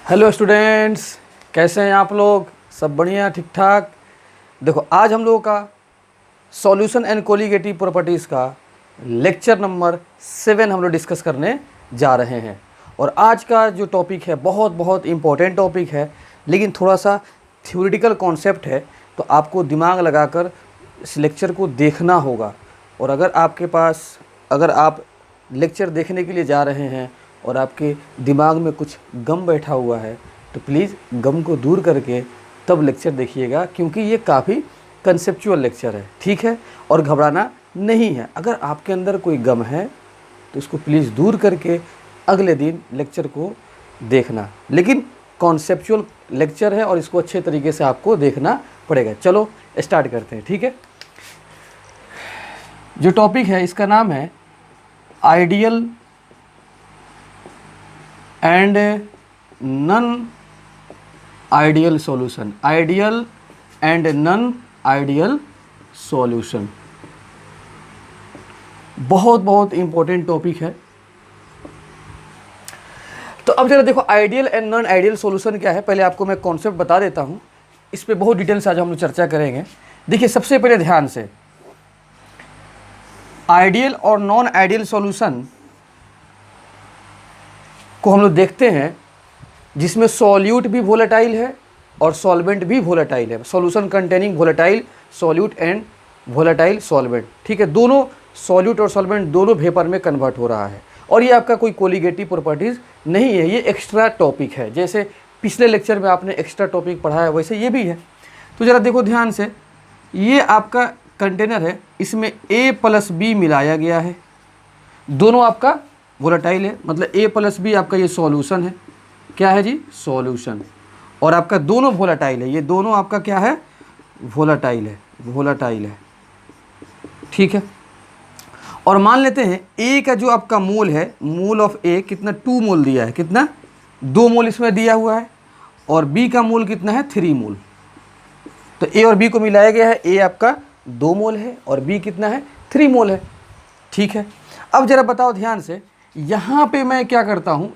Hello students, कैसे हैं आप लोग? सब बढ़िया, ठीक ठाक। देखो, आज हम लोगों का सॉल्यूशन एंड कोलिगेटिव प्रॉपर्टीज़ का लेक्चर नंबर 7 हम लोग डिस्कस करने जा रहे हैं। और आज का जो टॉपिक है बहुत बहुत इम्पोर्टेंट टॉपिक है, लेकिन थोड़ा सा थ्योरेटिकल कॉन्सेप्ट है, तो आपको दिमाग लगाकर इस लेक्चर को देखना होगा। और अगर आप लेक्चर देखने के लिए जा रहे हैं और आपके दिमाग में कुछ गम बैठा हुआ है, तो प्लीज़ गम को दूर करके तब लेक्चर देखिएगा, क्योंकि ये काफ़ी कंसेप्चुअल लेक्चर है, ठीक है। और घबराना नहीं है। अगर आपके अंदर कोई गम है तो इसको प्लीज़ दूर करके अगले दिन लेक्चर को देखना। लेकिन कॉन्सेप्चुअल लेक्चर है और इसको अच्छे तरीके से आपको देखना पड़ेगा। चलो स्टार्ट करते हैं, ठीक है। जो टॉपिक है इसका नाम है ideal and non ideal solution. Ideal and non ideal solution बहुत बहुत इंपॉर्टेंट टॉपिक है। तो अब जरा देखो, ideal and non ideal solution क्या है, पहले आपको मैं कॉन्सेप्ट बता देता हूं। इस पे बहुत डिटेल से आज हम लोग चर्चा करेंगे। देखिए, सबसे पहले ध्यान से, आइडियल और नॉन आइडियल सॉल्यूशन को हम लोग देखते हैं जिसमें सॉल्यूट भी वोलेटाइल है और सॉल्वेंट भी वोलेटाइल है। Solution containing volatile solute and volatile solvent, ठीक है। दोनों सॉल्यूट और सॉल्वेंट दोनों वेपर में कन्वर्ट हो रहा है। और ये आपका कोई कोलिगेटिव प्रॉपर्टीज़ नहीं है, ये एक्स्ट्रा टॉपिक है। जैसे पिछले लेक्चर में आपने एक्स्ट्रा टॉपिक पढ़ा है, वैसे ये भी है। तो ज़रा देखो ध्यान से, ये आपका कंटेनर है, इसमें A+B मिलाया गया है। दोनों आपका वोलेटाइल है, मतलब A+B आपका ये सॉल्यूशन है। क्या है जी? सॉल्यूशन। और आपका दोनों वोलेटाइल है, ये दोनों आपका क्या है? वोलेटाइल है, वोलेटाइल है, ठीक है। और मान लेते हैं A का जो आपका मोल है, मोल ऑफ A कितना? 2 मोल दिया है। कितना? 2 मोल इसमें दिया हुआ है। और B का मोल कितना है? 3 मोल। तो A और B को मिलाया गया है। A आपका 2 मोल है और B कितना है? 3 मोल है, ठीक है। अब जरा बताओ ध्यान से, यहाँ पे मैं क्या करता हूँ,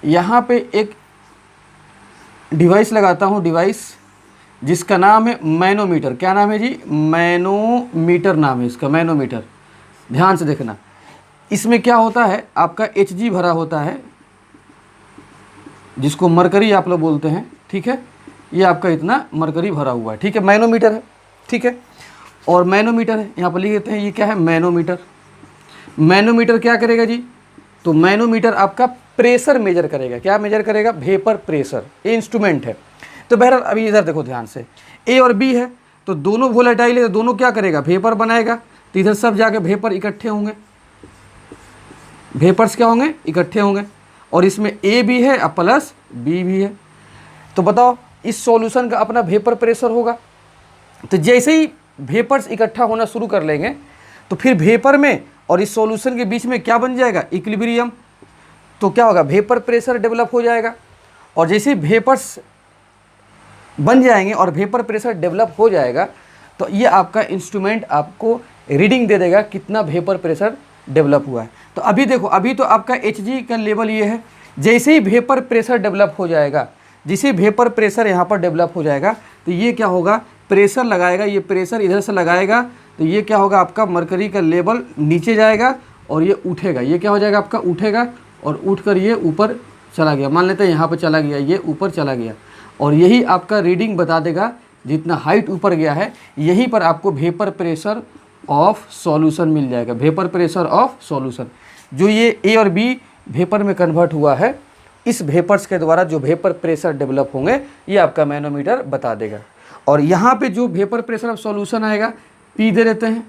यहाँ पे एक डिवाइस लगाता हूँ, डिवाइस जिसका नाम है मैनोमीटर। क्या नाम है जी? मैनोमीटर नाम है इसका, मैनोमीटर। ध्यान से देखना, इसमें क्या होता है, आपका Hg भरा होता है, जिसको मरकरी आप लोग बोलते हैं, ठीक है। ये आपका इतना मरकरी भरा हुआ है, ठीक है। मैनोमीटर है, ठीक है। और मैनोमीटर है, यहाँ पर लिख देते हैं, ये क्या है? मैनोमीटर। मैनोमीटर क्या करेगा जी? तो मैनोमीटर आपका प्रेशर मेजर करेगा। क्या मेजर करेगा? Vapour pressure. ये इंस्ट्रूमेंट है। तो बहरहाल अभी इधर देखो ध्यान से, A और B है, तो दोनों वोलेटाइल है, तो दोनों क्या करेगा? वेपर बनाएगा। तो इधर सब जाके वेपर इकट्ठे होंगे, वेपर्स क्या होंगे? इकट्ठे होंगे। और इसमें A भी है और प्लस B भी है। तो बताओ, इस सॉल्यूशन का अपना वेपर प्रेशर होगा। तो जैसे ही वेपर्स इकट्ठा होना शुरू कर लेंगे, तो फिर वेपर में और इस सॉल्यूशन के बीच में क्या बन जाएगा? इक्विलिब्रियम। तो क्या होगा? वेपर प्रेशर डेवलप हो जाएगा। और जैसे ही वेपर्स बन जाएंगे और वेपर प्रेशर डेवलप हो जाएगा, तो ये आपका इंस्ट्रूमेंट आपको रीडिंग दे देगा कितना वेपर प्रेशर डेवलप हुआ है। तो अभी देखो, अभी तो आपका Hg का लेवल ये है। जैसे ही वेपर प्रेशर डेवलप हो जाएगा, जैसे वेपर प्रेशर यहाँ पर डेवलप हो जाएगा, तो ये क्या होगा? प्रेशर लगाएगा, ये प्रेशर इधर से लगाएगा, तो ये क्या होगा? आपका मरकरी का लेवल नीचे जाएगा और ये उठेगा। ये क्या हो जाएगा? आपका उठेगा और उठकर ये ऊपर चला गया। मान लेते हैं यहाँ पर चला गया, ये ऊपर चला गया। और यही आपका रीडिंग बता देगा, जितना हाइट ऊपर गया है, यहीं पर आपको वेपर प्रेशर ऑफ सॉल्यूशन मिल जाएगा। वेपर प्रेशर ऑफ सॉल्यूशन, जो ये A और B वेपर में कन्वर्ट हुआ है, इस वेपर्स के द्वारा जो वेपर प्रेशर डेवलप होंगे, ये आपका मैनोमीटर बता देगा। और यहाँ पे जो वेपर प्रेशर ऑफ सॉल्यूशन आएगा, P दे देते हैं,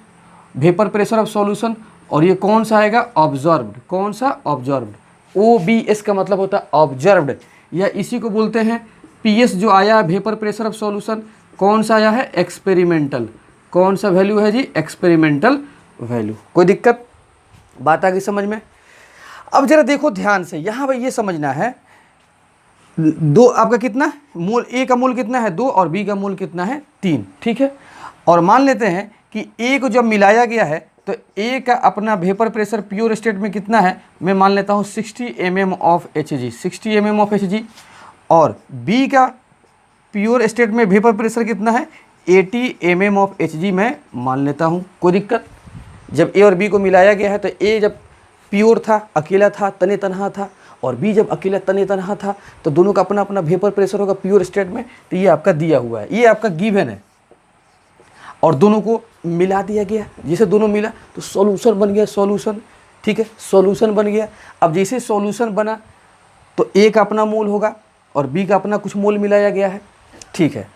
वेपर प्रेशर ऑफ सॉल्यूशन। और ये कौन सा आएगा? ऑब्जर्व्ड। कौन सा? ऑब्जर्व्ड। OBS का मतलब होता है ऑब्जर्व्ड, या इसी को बोलते हैं PS जो आया है वेपर प्रेशर ऑफ सॉल्यूशन, कौन सा आया है? एक्सपेरिमेंटल। कौन सा वैल्यू है जी? Experimental value. कोई दिक्कत? बात आ गई समझ में? अब जरा देखो ध्यान से, यहाँ पर ये समझना है, 2 आपका कितना मोल? A का मोल कितना है? 2 और B का मोल कितना है? 3, ठीक है। और मान लेते हैं कि A को जब मिलाया गया है तो ए का अपना वेपर प्रेशर प्योर स्टेट में कितना है, मैं मान लेता हूँ 60 mm of Hg, 60 mm of Hg। और बी का प्योर स्टेट में वेपर प्रेशर कितना है, 80 mm ऑफ Hg मैं मान लेता हूँ। कोई दिक्कत? जब ए और बी को मिलाया गया है तो ए जब प्योर था, अकेला था, तने तनहा था, और बी जब अकेला तने तनहा था, तो दोनों का अपना अपना वेपर प्रेशर होगा प्योर स्टेट में। तो ये आपका दिया हुआ है, ये आपका गिवन है, और दोनों को मिला दिया गया। जैसे दोनों मिला तो सॉल्यूशन बन गया, सॉल्यूशन, ठीक है, सॉल्यूशन बन गया। अब जैसे सॉल्यूशन बना तो ए का अपना मोल होगा और बी का अपना कुछ मोल मिलाया गया है, ठीक है।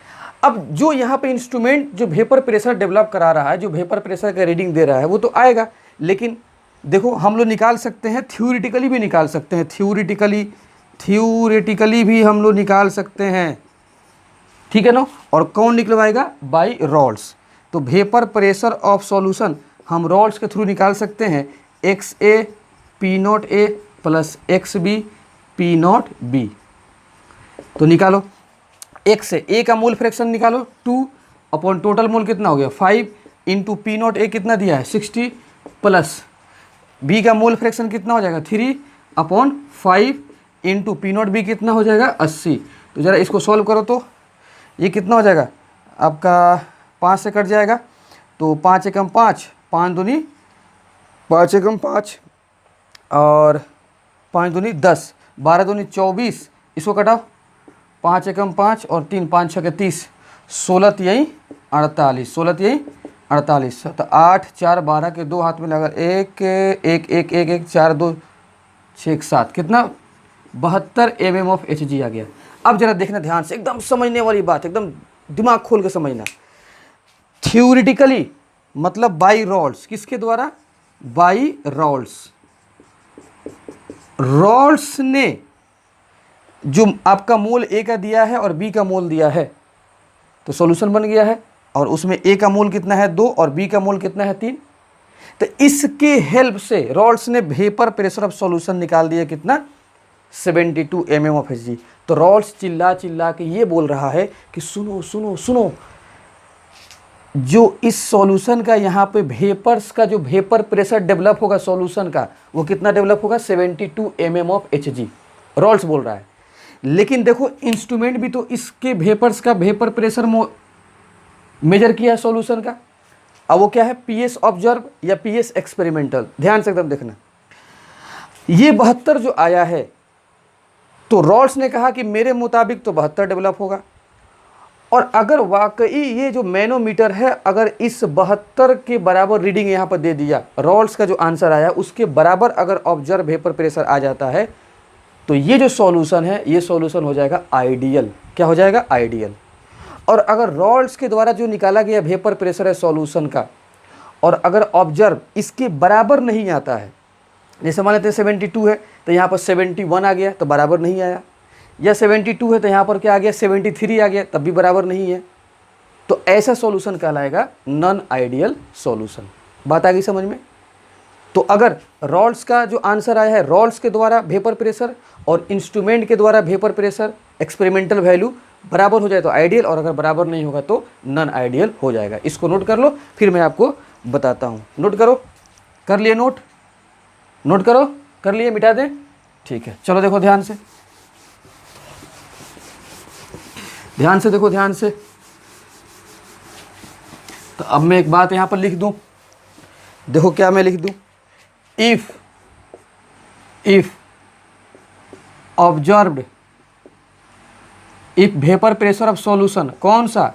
अब जो यहाँ पे इंस्ट्रूमेंट जो वेपर प्रेशर डेवलप करा रहा है, जो वेपर प्रेशर का रीडिंग दे रहा है, वो तो आएगा, लेकिन देखो हम लोग निकाल सकते हैं, थ्योरेटिकली भी निकाल सकते हैं, थ्योरेटिकली भी हम लोग निकाल सकते हैं, ठीक है ना। और कौन निकलवाएगा, बाय रॉल्स। तो वेपर प्रेशर ऑफ सॉल्यूशन हम रॉल्स के थ्रू निकाल सकते हैं, XA P0A plus XB P0B। तो निकालो, एक से ए का मोल फ्रैक्शन निकालो, 2 अपॉन टोटल मोल कितना हो गया 5 इंटू P0A कितना दिया है 60 प्लस बी का मोल फ्रैक्शन कितना हो जाएगा 3 अपॉन 5 इंटू P0B कितना हो जाएगा 80। तो ज़रा इसको सॉल्व करो तो ये कितना हो जाएगा आपका, 5 से कट जाएगा तो 5 एकम 5, 5 दूनी 5 एकम 5 और 5 दूनी 10, 12 दूनी 24, इसको कटाओ, 5 एकम 5 और 3, 5 6 30, 16 यही 48, 16 यही 48, तो 8 4 12 के 2 हाथ में लगा, 1 1 1 1 1 4 2 6 7, कितना 72 mm ऑफ Hg आ गया। अब जरा देखना ध्यान से, एकदम समझने वाली बात, एकदम दिमाग खोल के समझना। थ्योरेटिकली मतलब बाई रॉल्स, किसके द्वारा, बाई रॉल्स। रॉल्स ने जो आपका मोल ए का दिया है और बी का मोल दिया है, तो सॉल्यूशन बन गया है, और उसमें ए का मोल कितना है 2 और बी का मोल कितना है 3। तो इसके हेल्प से रॉल्स ने वेपर प्रेशर ऑफ सॉल्यूशन निकाल दिया कितना, 72 mm ऑफ Hg। तो रॉल्स चिल्ला चिल्ला के ये बोल रहा है कि सुनो सुनो सुनो, जो इस सॉल्यूशन का यहाँ पे वेपर्स का जो वेपर प्रेशर डेवलप होगा सॉल्यूशन का, वो कितना डेवलप होगा 72 mm ऑफ Hg, रॉल्स बोल रहा है। लेकिन देखो इंस्ट्रूमेंट भी तो इसके वेपर्स का वेपर प्रेशर मेजर किया है सॉल्यूशन का। अब वो क्या है, PS ऑब्जर्व या PS एक्सपेरिमेंटल। ध्यान से एकदम देखना, ये 72 जो आया है, तो रॉल्स ने कहा कि मेरे मुताबिक तो 72 डेवलप होगा, और अगर वाकई ये जो मैनोमीटर है अगर इस 72 के बराबर रीडिंग यहाँ पर दे दिया, रॉल्स का जो आंसर आया उसके बराबर अगर ऑब्जर्व वेपर प्रेशर आ जाता है, तो ये जो सॉल्यूशन है ये सॉल्यूशन हो जाएगा आइडियल। क्या हो जाएगा, आइडियल। और अगर रॉल्स के द्वारा जो निकाला गया वेपर प्रेशर है सॉल्यूशन का, और अगर ऑब्जर्व इसके बराबर नहीं आता है, जैसे मान लेते हैं 72 है तो यहाँ पर 71 आ गया तो बराबर नहीं आया, या 72 है तो यहाँ पर क्या आ गया 73 आ गया, तब भी बराबर नहीं है, तो ऐसा सॉल्यूशन कहलाएगा नॉन आइडियल सॉल्यूशन। बात आ गई समझ में। तो अगर रॉल्स का जो आंसर आया है, रॉल्स के द्वारा वेपर प्रेशर और इंस्ट्रूमेंट के द्वारा वेपर प्रेशर एक्सपेरिमेंटल वैल्यू बराबर हो जाए तो आइडियल, और अगर बराबर नहीं होगा तो नॉन आइडियल हो जाएगा। इसको नोट कर लो, फिर मैं आपको बताता हूँ। नोट करो, कर लिए नोट, नोट करो, कर लिए, मिटा दें, ठीक है। चलो देखो ध्यान से, ध्यान से देखो, ध्यान से। तो अब मैं एक बात यहाँ पर लिख दूँ, देखो क्या मैं लिख दूँ, if observed, if vapour pressure of solution, कौन सा,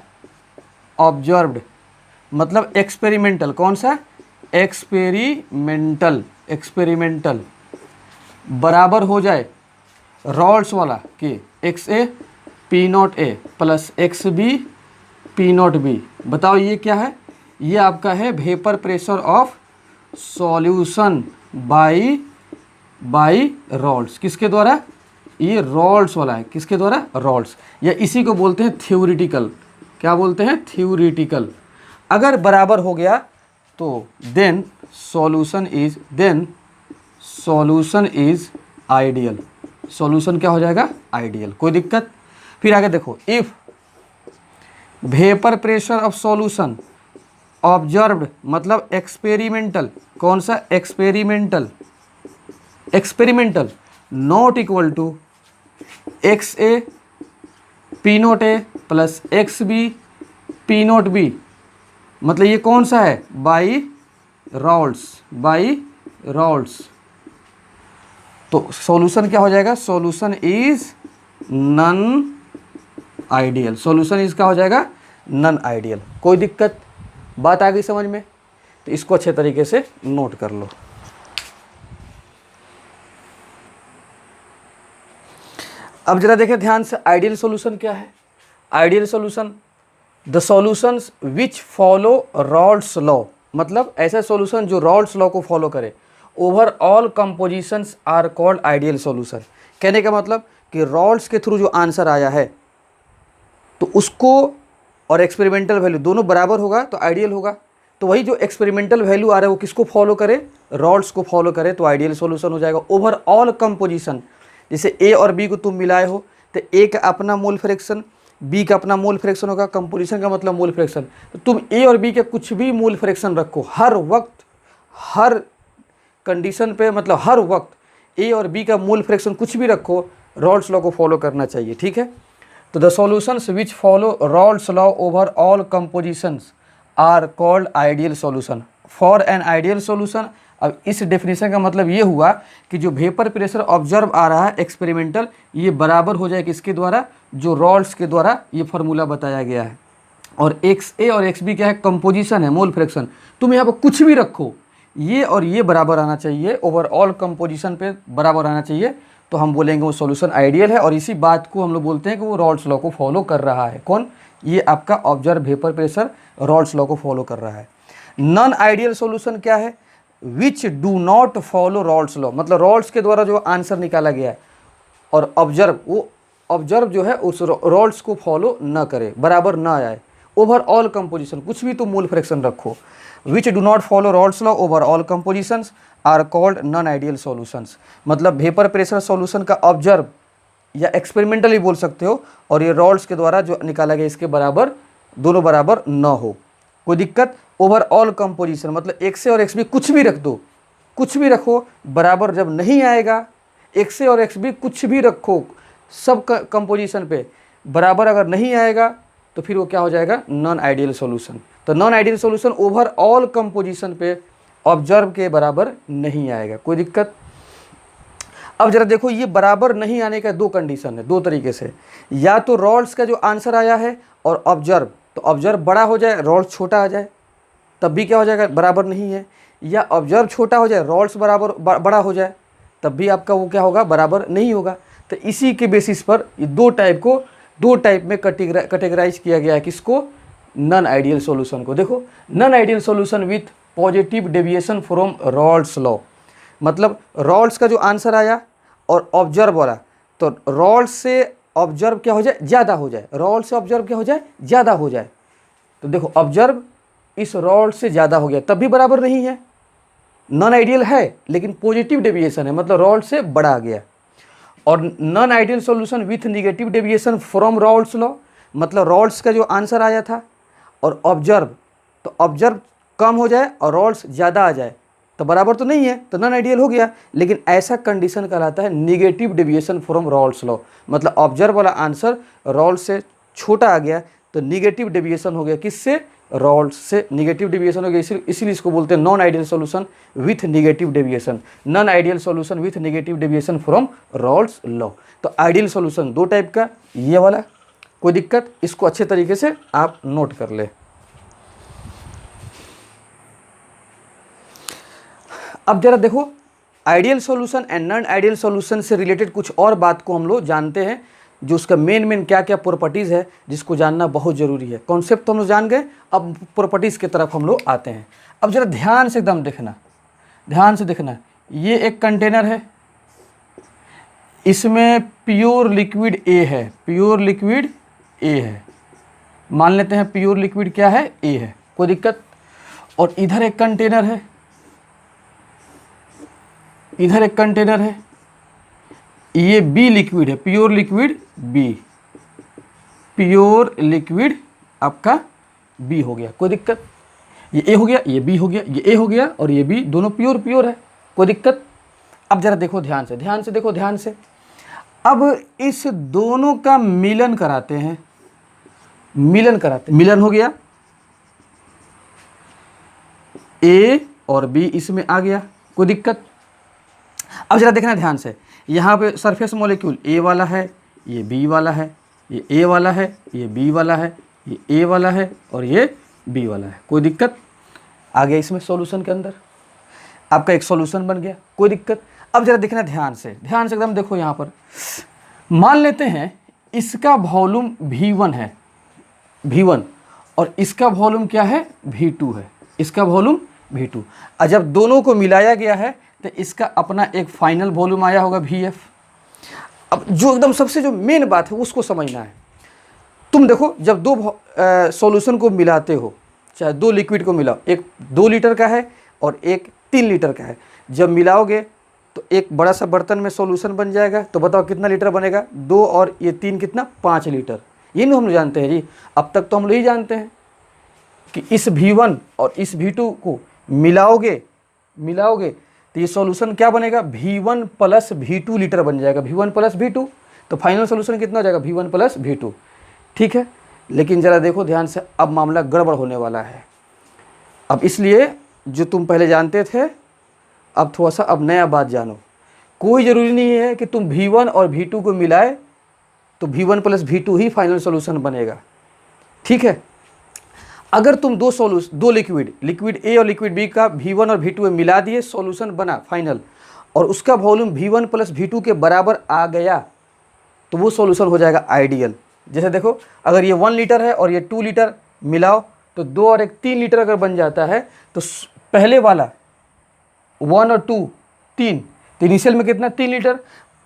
ऑब्जर्व्ड मतलब एक्सपेरिमेंटल, कौन सा, एक्सपेरिमेंटल, एक्सपेरिमेंटल बराबर हो जाए रॉल्स वाला कि XA P0A plus XB P0B। बताओ ये क्या है, ये आपका है vapour pressure of solution by Raoult's. किसके द्वारा, ये रॉल्स वाला है, किसके द्वारा, रॉल्स, या इसी को बोलते हैं थ्योरेटिकल। क्या बोलते हैं, थ्योरेटिकल। अगर बराबर हो गया तो then solution is ideal, solution क्या हो जाएगा, आइडियल। कोई दिक्कत। फिर आगे देखो, if vapour pressure of solution observed मतलब एक्सपेरिमेंटल, कौन सा experimental, experimental not equal to X A P nought A plus X B P nought B, मतलब ये कौन सा है, बाई रॉल्स, बाई रॉल्स। तो सॉल्यूशन क्या हो जाएगा, solution is non ideal, solution is क्या हो जाएगा, नन आइडियल। कोई दिक्कत, बात आ गई समझ में? तो इसको अच्छे तरीके से नोट कर लो। अब जरा देखें ध्यान से, आइडियल सॉल्यूशन क्या है। Ideal solution, the solutions which follow Raoult's law, मतलब ऐसा सॉल्यूशन जो रॉल्स लॉ को फॉलो करे। Over all compositions are called ideal solution. कहने का मतलब कि रॉल्स के थ्रू जो आंसर आया है तो उसको और एक्सपेरिमेंटल वैल्यू दोनों बराबर होगा तो आइडियल होगा। तो वही जो एक्सपेरिमेंटल वैल्यू आ रहा है वो किसको फॉलो करे, रॉल्स को फॉलो करे, तो आइडियल सॉल्यूशन हो जाएगा। ओवर ऑल कंपोजिशन, जैसे ए और बी को तुम मिलाए हो तो ए का अपना मोल फ्रैक्शन, बी का अपना मोल फ्रैक्शन होगा। कंपोजिशन का मतलब मोल फ्रैक्शन। तो तुम ए और बी के कुछ भी मोल फ्रैक्शन रखो हर वक्त, हर कंडीशन पे, मतलब हर वक्त ए और बी का मोल फ्रैक्शन कुछ भी रखो, रॉल्स लॉ को फॉलो करना चाहिए, ठीक है। तो the solutions which follow Raoult's law over all compositions are called ideal solution. For an ideal solution, अब इस डेफिनेशन का मतलब ये हुआ कि जो वेपर प्रेशर ऑब्जर्व आ रहा है एक्सपेरिमेंटल, ये बराबर हो जाए किसके द्वारा, जो रॉल्स के द्वारा ये फार्मूला बताया गया है। और एक्स ए और एक्स बी क्या है, कंपोजिशन है, मोल फ्रैक्शन। तुम यहाँ पर कुछ भी रखो, ये और ये बराबर आना चाहिए, ओवरऑल कंपोजिशन पे बराबर आना चाहिए, तो हम बोलेंगे वो सॉल्यूशन आइडियल है। और इसी बात को हम लोग बोलते हैं कि वो रॉल्स लॉ को फॉलो कर रहा है। कौन, ये आपका observe vapour pressure Rawls law को फॉलो कर रहा है। नॉन आइडियल सॉल्यूशन क्या है, विच do not follow Raoult's law, मतलब रॉल्स के द्वारा जो आंसर निकाला गया है और ऑब्जर्व, वो ऑब्जर्व जो है उस रॉल्स को फॉलो न करे, बराबर न आए। ओवरऑल कंपोजिशन, कुछ भी तो मोल फ्रैक्शन रखो। Which do not follow Raoult's law over all compositions are called non ideal solutions. मतलब वेपर प्रेशर सॉल्यूशन का ऑब्जर्व या एक्सपेरिमेंटली बोल सकते हो, और ये रॉल्स के द्वारा जो निकाला गया इसके बराबर, दोनों बराबर न हो। कोई दिक्कत। ओवरऑल कंपोजिशन मतलब एक्स से और एक्स बी कुछ भी रख दो, कुछ भी रखो, बराबर जब नहीं आएगा, एक्स से और एक्स बी कुछ भी रखो सब कंपोजिशन पे बराबर अगर नहीं आएगा तो फिर वो क्या हो जाएगा, नॉन आइडियल सॉल्यूशन। तो non ideal solution overall composition पे ऑब्जर्व के बराबर नहीं आएगा। कोई दिक्कत। अब जरा देखो, ये बराबर नहीं आने का दो कंडीशन है, दो तरीके से। या तो रॉल्स का जो आंसर आया है और ऑब्जर्व, तो ऑब्जर्व बड़ा हो जाए, रॉल्स छोटा आ जाए, तब भी क्या हो जाएगा, बराबर नहीं है। या ऑब्जर्व छोटा हो जाए, रॉल्स बराबर बड़ा हो जाए, तब भी आपका वो क्या होगा, बराबर नहीं होगा। तो इसी के बेसिस पर ये दो टाइप में कैटेगराइज किया गया है। किसको, नॉन आइडियल सॉल्यूशन को। देखो, non ideal solution with positive deviation from Raoult's law, मतलब रॉल्स का जो आंसर आया और ऑब्जर्व वाला, तो रॉल्स से ऑब्जर्व क्या हो जाए, ज़्यादा हो जाए, रॉल्स से ऑब्जर्व क्या हो जाए, ज़्यादा हो जाए। तो देखो, ऑब्जर्व इस रॉल्ड से ज़्यादा हो गया, तब भी बराबर नहीं है, नॉन आइडियल है, लेकिन पॉजिटिव डेविएशन है, मतलब रॉल्ड से बड़ा आ गया। और non ideal solution with negative deviation from Raoult's law, मतलब रॉल्स का जो आंसर आया था और ऑब्जर्व, तो ऑब्जर्व कम हो जाए और रॉल्स ज़्यादा आ जाए, तो बराबर तो नहीं है, तो नॉन आइडियल हो गया। लेकिन ऐसा कंडीशन कहलाता है negative deviation from Raoult's law, मतलब ऑब्जर्व वाला आंसर रॉल्स से छोटा आ गया, तो निगेटिव डेविएशन हो गया, किससे, रॉल्स से निगेटिव डेविएशन हो गया। इसीलिए इसको बोलते हैं non ideal solution with negative deviation, non ideal solution with negative deviation from Raoult's law. तो आइडियल सॉल्यूशन दो टाइप का, ये वाला। कोई दिक्कत, इसको अच्छे तरीके से आप नोट कर ले। अब जरा देखो, ideal solution and non ideal solution से रिलेटेड कुछ और बात को हम लोग जानते हैं, जो उसका मेन क्या क्या प्रॉपर्टीज़ है, जिसको जानना बहुत ज़रूरी है। कॉन्सेप्ट तो हम लोग जान गए, अब प्रॉपर्टीज़ की तरफ हम लोग आते हैं। अब जरा ध्यान से एकदम देखना, ध्यान से देखना। ये एक कंटेनर है, इसमें प्योर लिक्विड ए है, प्योर लिक्विड ए है, मान लेते हैं प्योर लिक्विड क्या है, ए है, कोई दिक्कत। और इधर एक कंटेनर है, इधर एक कंटेनर है, ये बी लिक्विड है, pure liquid B, pure liquid आपका बी हो गया, कोई दिक्कत। ये ए हो गया, ये बी हो गया, ये ए हो गया और ये बी, दोनों प्योर प्योर है, कोई दिक्कत। अब जरा देखो ध्यान से, ध्यान से देखो, ध्यान से। अब इस दोनों का मिलन कराते हैं, मिलन कराते हैं, मिलन हो गया, ए और बी इसमें आ गया, कोई दिक्कत। अब जरा देखना ध्यान से, यहाँ पे सरफेस मॉलिक्यूल ए वाला है, ये बी वाला है, ये ए वाला है, ये बी वाला है, ये ए वाला है और ये बी वाला है, कोई दिक्कत। आ गया इसमें सॉल्यूशन के अंदर, आपका एक सॉल्यूशन बन गया, कोई दिक्कत। अब जरा देखना ध्यान से, ध्यान से एकदम देखो। यहाँ पर मान लेते हैं इसका वॉल्यूम V1 है, V1, और इसका वॉल्यूम क्या है, V2 है, इसका वॉल्यूम V2। और जब दोनों को मिलाया गया है तो इसका अपना एक फाइनल वॉल्यूम आया होगा VF। अब जो एकदम सबसे जो मेन बात है उसको समझना है। तुम देखो, जब दो सॉल्यूशन को मिलाते हो, चाहे दो लिक्विड को मिलाओ, एक 2 लीटर का है और एक 3 लीटर का है, जब मिलाओगे तो एक बड़ा सा बर्तन में सॉल्यूशन बन जाएगा। तो बताओ कितना लीटर बनेगा, 2 और ये 3 कितना, 5 लीटर। ये नहीं हम लोग जानते हैं जी, अब तक तो हम लोग ही जानते हैं कि इस V1 और इस V2 को मिलाओगे तो ये सॉल्यूशन क्या बनेगा, V1 प्लस V2 लीटर बन जाएगा, V1 प्लस V2। तो फाइनल सॉल्यूशन कितना हो जाएगा, V1 प्लस V2, ठीक है। लेकिन ज़रा देखो ध्यान से, अब मामला गड़बड़ होने वाला है। अब इसलिए जो तुम पहले जानते थे, अब थोड़ा सा अब नया बात जानो। कोई ज़रूरी नहीं है कि तुम V1 और V2 को मिलाए तो V1 प्लस V2 ही फाइनल सॉल्यूशन बनेगा, ठीक है। अगर तुम दो लिक्विड ए और लिक्विड बी का V1 और V2 में मिला दिए, सॉल्यूशन बना फाइनल, और उसका वॉल्यूम V1 प्लस V2 के बराबर आ गया, तो वो सॉल्यूशन हो जाएगा आइडियल। जैसे देखो, अगर ये 1 लीटर है और ये 2 लीटर मिलाओ तो 2 और 1 3 लीटर अगर बन जाता है, तो पहले वाला 1 और 2 3, तो इनिशियल में कितना, 3 लीटर,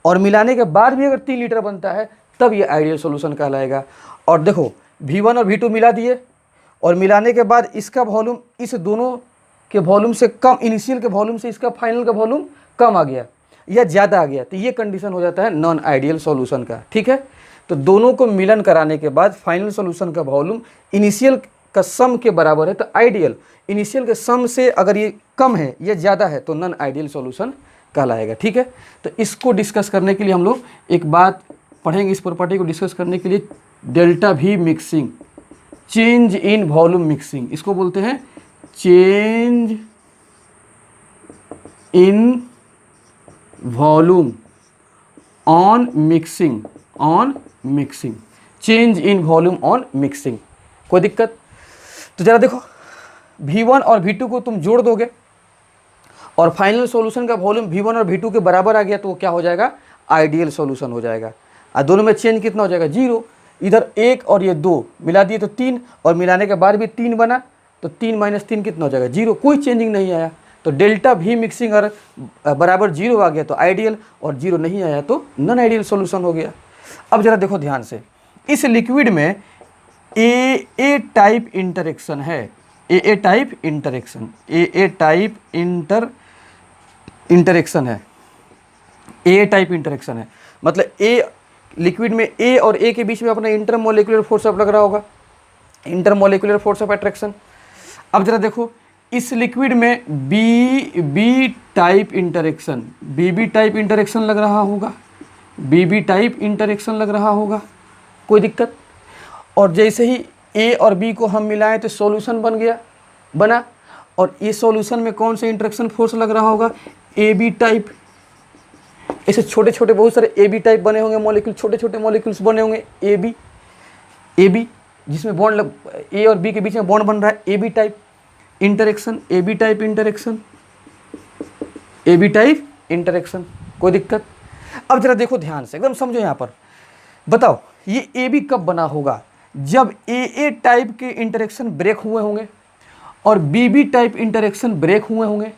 और मिलाने के बाद भी अगर 3 लीटर बनता है तब ये आइडियल सॉल्यूशन कहलाएगा। और देखो, V1 और V2 मिला दिए और मिलाने के बाद इसका वॉल्यूम इस दोनों के वॉल्यूम से कम, इनिशियल के वॉल्यूम से इसका फाइनल का वॉल्यूम कम आ गया या ज़्यादा आ गया, तो ये कंडीशन हो जाता है नॉन आइडियल सॉल्यूशन का, ठीक है। तो दोनों को मिलन कराने के बाद फाइनल सॉल्यूशन का वॉल्यूम इनिशियल का सम के बराबर है तो आइडियल, इनिशियल के सम से अगर ये कम है या ज़्यादा है तो नॉन आइडियल सॉल्यूशन कहलाएगा, ठीक है। तो इसको डिस्कस करने के लिए हम लोग एक बात पढ़ेंगे, इस प्रॉपर्टी को डिस्कस करने के लिए, delta V mixing, change in volume mixing, इसको बोलते हैं change in volume on mixing, change in volume on mixing, कोई दिक्कत। तो जरा देखो, V1 और V2 को तुम जोड़ दोगे और फाइनल सॉल्यूशन का वॉल्यूम V1 और V2 के बराबर आ गया तो वो क्या हो जाएगा, आइडियल सॉल्यूशन हो जाएगा। और दोनों में चेंज कितना हो जाएगा, 0। इधर 1 और ये 2 मिला दिए तो 3, और मिलाने के बाद भी 3 बना, तो 3 माइनस 3 कितना हो जाएगा, 0, कोई चेंजिंग नहीं आया। तो डेल्टा V मिक्सिंग अगर बराबर 0 आ गया तो आइडियल, और 0 नहीं आया तो नॉन आइडियल सॉल्यूशन हो गया। अब जरा देखो ध्यान से, इस लिक्विड में AA टाइप इंटरेक्शन है, AA type interaction, AA type interaction है, AA टाइप इंटरेक्शन है। मतलब A लिक्विड में A और A के बीच में अपना इंटरमोलिकुलर फोर्स ऑफ लग रहा होगा, इंटरमोलिकुलर फोर्स ऑफ अट्रैक्शन। अब जरा देखो, इस लिक्विड में BB type interaction, BB type interaction लग रहा होगा, BB टाइप इंटरेक्शन लग रहा होगा, कोई दिक्कत। और जैसे ही A और B को हम मिलाएं तो सॉल्यूशन बना, और ये सॉल्यूशन में कौन सा इंटरेक्शन फोर्स लग रहा होगा, AB टाइप। ऐसे छोटे छोटे बहुत सारे AB टाइप बने होंगे मॉलिक्यूल, छोटे छोटे मॉलिक्यूल्स बने होंगे AB जिसमें बॉन्ड A और B के बीच में बॉन्ड बन रहा है, AB type interaction, AB type interaction, AB type interaction, कोई दिक्कत। अब जरा देखो ध्यान से, एकदम समझो। यहाँ पर बताओ ये AB कब बना होगा, जब AA टाइप के इंटरेक्शन ब्रेक हुए होंगे और BB टाइप इंटरेक्शन ब्रेक हुए होंगे।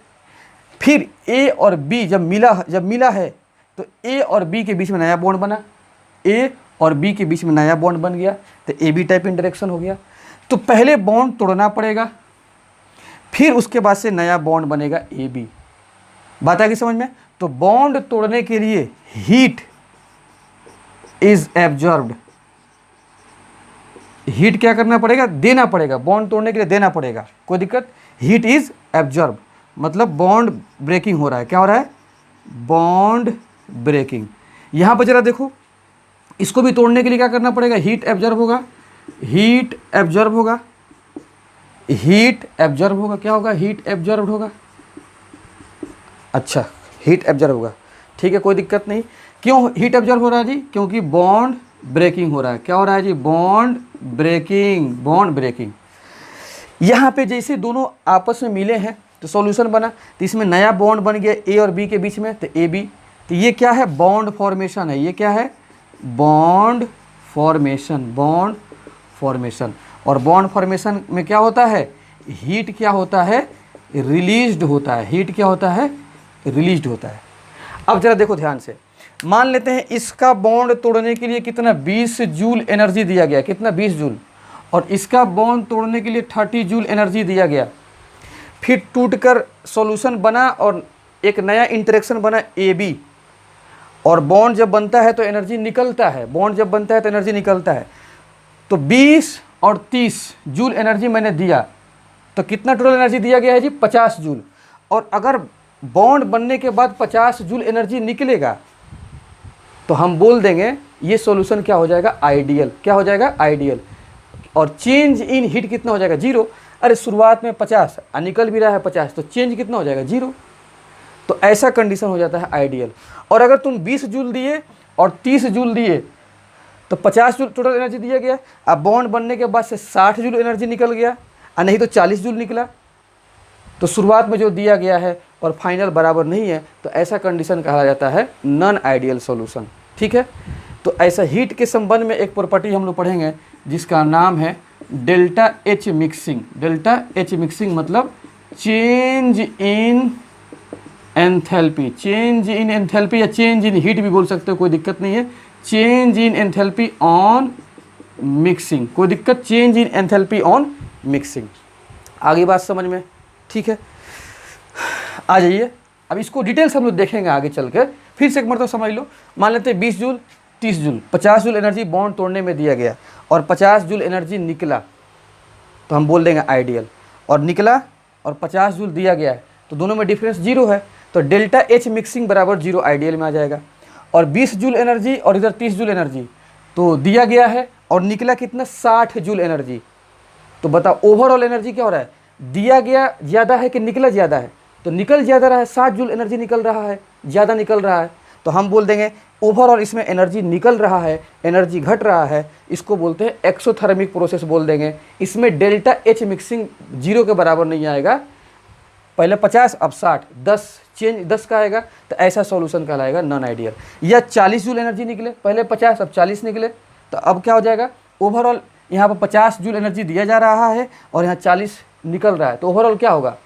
फिर A और B जब मिला है तो A और B के बीच में नया बॉन्ड बना, A और B के बीच में नया बॉन्ड बन गया तो AB टाइप इंटरेक्शन हो गया। तो पहले बॉन्ड तोड़ना पड़ेगा, फिर उसके बाद से नया बॉन्ड बनेगा AB। बात आ गई समझ में। तो बॉन्ड तोड़ने के लिए हीट इज एब्जॉर्ब्ड, हीट क्या करना पड़ेगा, देना पड़ेगा, बॉन्ड तोड़ने के लिए देना पड़ेगा, कोई दिक्कत। हीट इज एब्जॉर्ब, मतलब बॉन्ड ब्रेकिंग हो रहा है, क्या हो रहा है, बॉन्ड ब्रेकिंग। यहाँ पर जरा देखो, इसको भी तोड़ने के लिए क्या करना पड़ेगा, हीट एब्जॉर्ब होगा, हीट एब्जॉर्ब होगा, हीट एब्जॉर्ब होगा, क्या होगा, हीट एब्जॉर्ब होगा, अच्छा हीट एब्जॉर्ब होगा, ठीक है, कोई दिक्कत नहीं। क्यों हीट एब्जॉर्ब हो रहा है जी, क्योंकि बॉन्ड ब्रेकिंग हो रहा है, क्या हो रहा है जी, बॉन्ड ब्रेकिंग, बॉन्ड ब्रेकिंग। यहाँ पे जैसे दोनों आपस में मिले हैं तो सॉल्यूशन बना, तो इसमें नया बॉन्ड बन गया ए और बी के बीच में, तो ए बी, तो ये क्या है, बॉन्ड फॉर्मेशन है, ये क्या है, बॉन्ड फॉर्मेशन, बॉन्ड फॉर्मेशन। और बॉन्ड फॉर्मेशन में क्या होता है, हीट क्या होता है, रिलीज्ड होता है, हीट क्या होता है, रिलीज्ड होता है। अब जरा देखो ध्यान से, मान लेते हैं इसका बॉन्ड तोड़ने के लिए कितना 20 जूल एनर्जी दिया गया, कितना 20 जूल, और इसका बॉन्ड तोड़ने के लिए 30 जूल एनर्जी दिया गया। फिर टूटकर सॉल्यूशन बना और एक नया इंटरेक्शन बना ए बी, और बॉन्ड जब बनता है तो एनर्जी निकलता है, बॉन्ड जब बनता है तो एनर्जी निकलता है। तो 20 और 30 जूल एनर्जी मैंने दिया, तो कितना टोटल एनर्जी दिया गया है जी, 50 जूल। और अगर बॉन्ड बनने के बाद 50 जूल एनर्जी निकलेगा तो हम बोल देंगे ये सॉल्यूशन क्या हो जाएगा, आइडियल, क्या हो जाएगा, आइडियल। और चेंज इन हीट कितना हो जाएगा, 0। अरे शुरुआत में 50 और निकल भी रहा है 50, तो चेंज कितना हो जाएगा, 0। तो ऐसा कंडीशन हो जाता है आइडियल। और अगर तुम 20 जूल दिए और 30 जूल दिए तो 50 जूल टोटल एनर्जी दिया गया, अब बॉन्ड बनने के बाद से 60 जूल एनर्जी निकल गया, और नहीं तो 40 जूल निकला, तो शुरुआत में जो दिया गया है और फाइनल बराबर नहीं है, तो ऐसा कंडीशन कहा जाता है नॉन आइडियल सॉल्यूशन, ठीक है। तो ऐसा हीट के संबंध में एक प्रॉपर्टी हम लोग पढ़ेंगे जिसका नाम है delta H mixing. Delta H mixing मतलब change in enthalpy, change in enthalpy या चेंज इन हीट भी बोल सकते हो, कोई दिक्कत नहीं है। Change in enthalpy on mixing, कोई दिक्कत, change in enthalpy on mixing. आगे बात समझ में, ठीक है, आ जाइए। अब इसको डिटेल्स हम लोग देखेंगे आगे चलकर, फिर से एक मरतबा समझ लो। मान लेते हैं 20 joule 30 joule 50 joule energy bond तोड़ने में दिया गया और 50 जूल एनर्जी निकला, तो हम बोल देंगे आइडियल। और निकला और 50 जूल दिया गया है, तो दोनों में डिफरेंस 0 है, तो डेल्टा एच मिक्सिंग बराबर 0 आइडियल में आ जाएगा। और 20 जूल एनर्जी और इधर 30 जूल एनर्जी तो दिया गया है और निकला कितना 60 जूल एनर्जी, तो बताओ ओवरऑल एनर्जी क्या हो रहा है, दिया गया ज़्यादा है कि निकला ज़्यादा है, तो निकल ज़्यादा रहा है, 60 जूल एनर्जी निकल रहा है, ज़्यादा निकल रहा है, तो हम बोल देंगे ओवरऑल इसमें एनर्जी निकल रहा है, एनर्जी घट रहा है, इसको बोलते हैं एक्सोथर्मिक प्रोसेस बोल देंगे। इसमें डेल्टा एच मिक्सिंग 0 के बराबर नहीं आएगा, पहले 50 अब 60, 10 चेंज 10 का आएगा, तो ऐसा सॉल्यूशन कहलाएगा नॉन आइडियल। या 40 जूल एनर्जी निकले, पहले 50 अब 40 निकले, तो अब क्या हो जाएगा, ओवरऑल यहाँ पर 50 जूल एनर्जी दिया जा रहा है और यहाँ 40 निकल रहा है, तो ओवरऑल क्या होगा,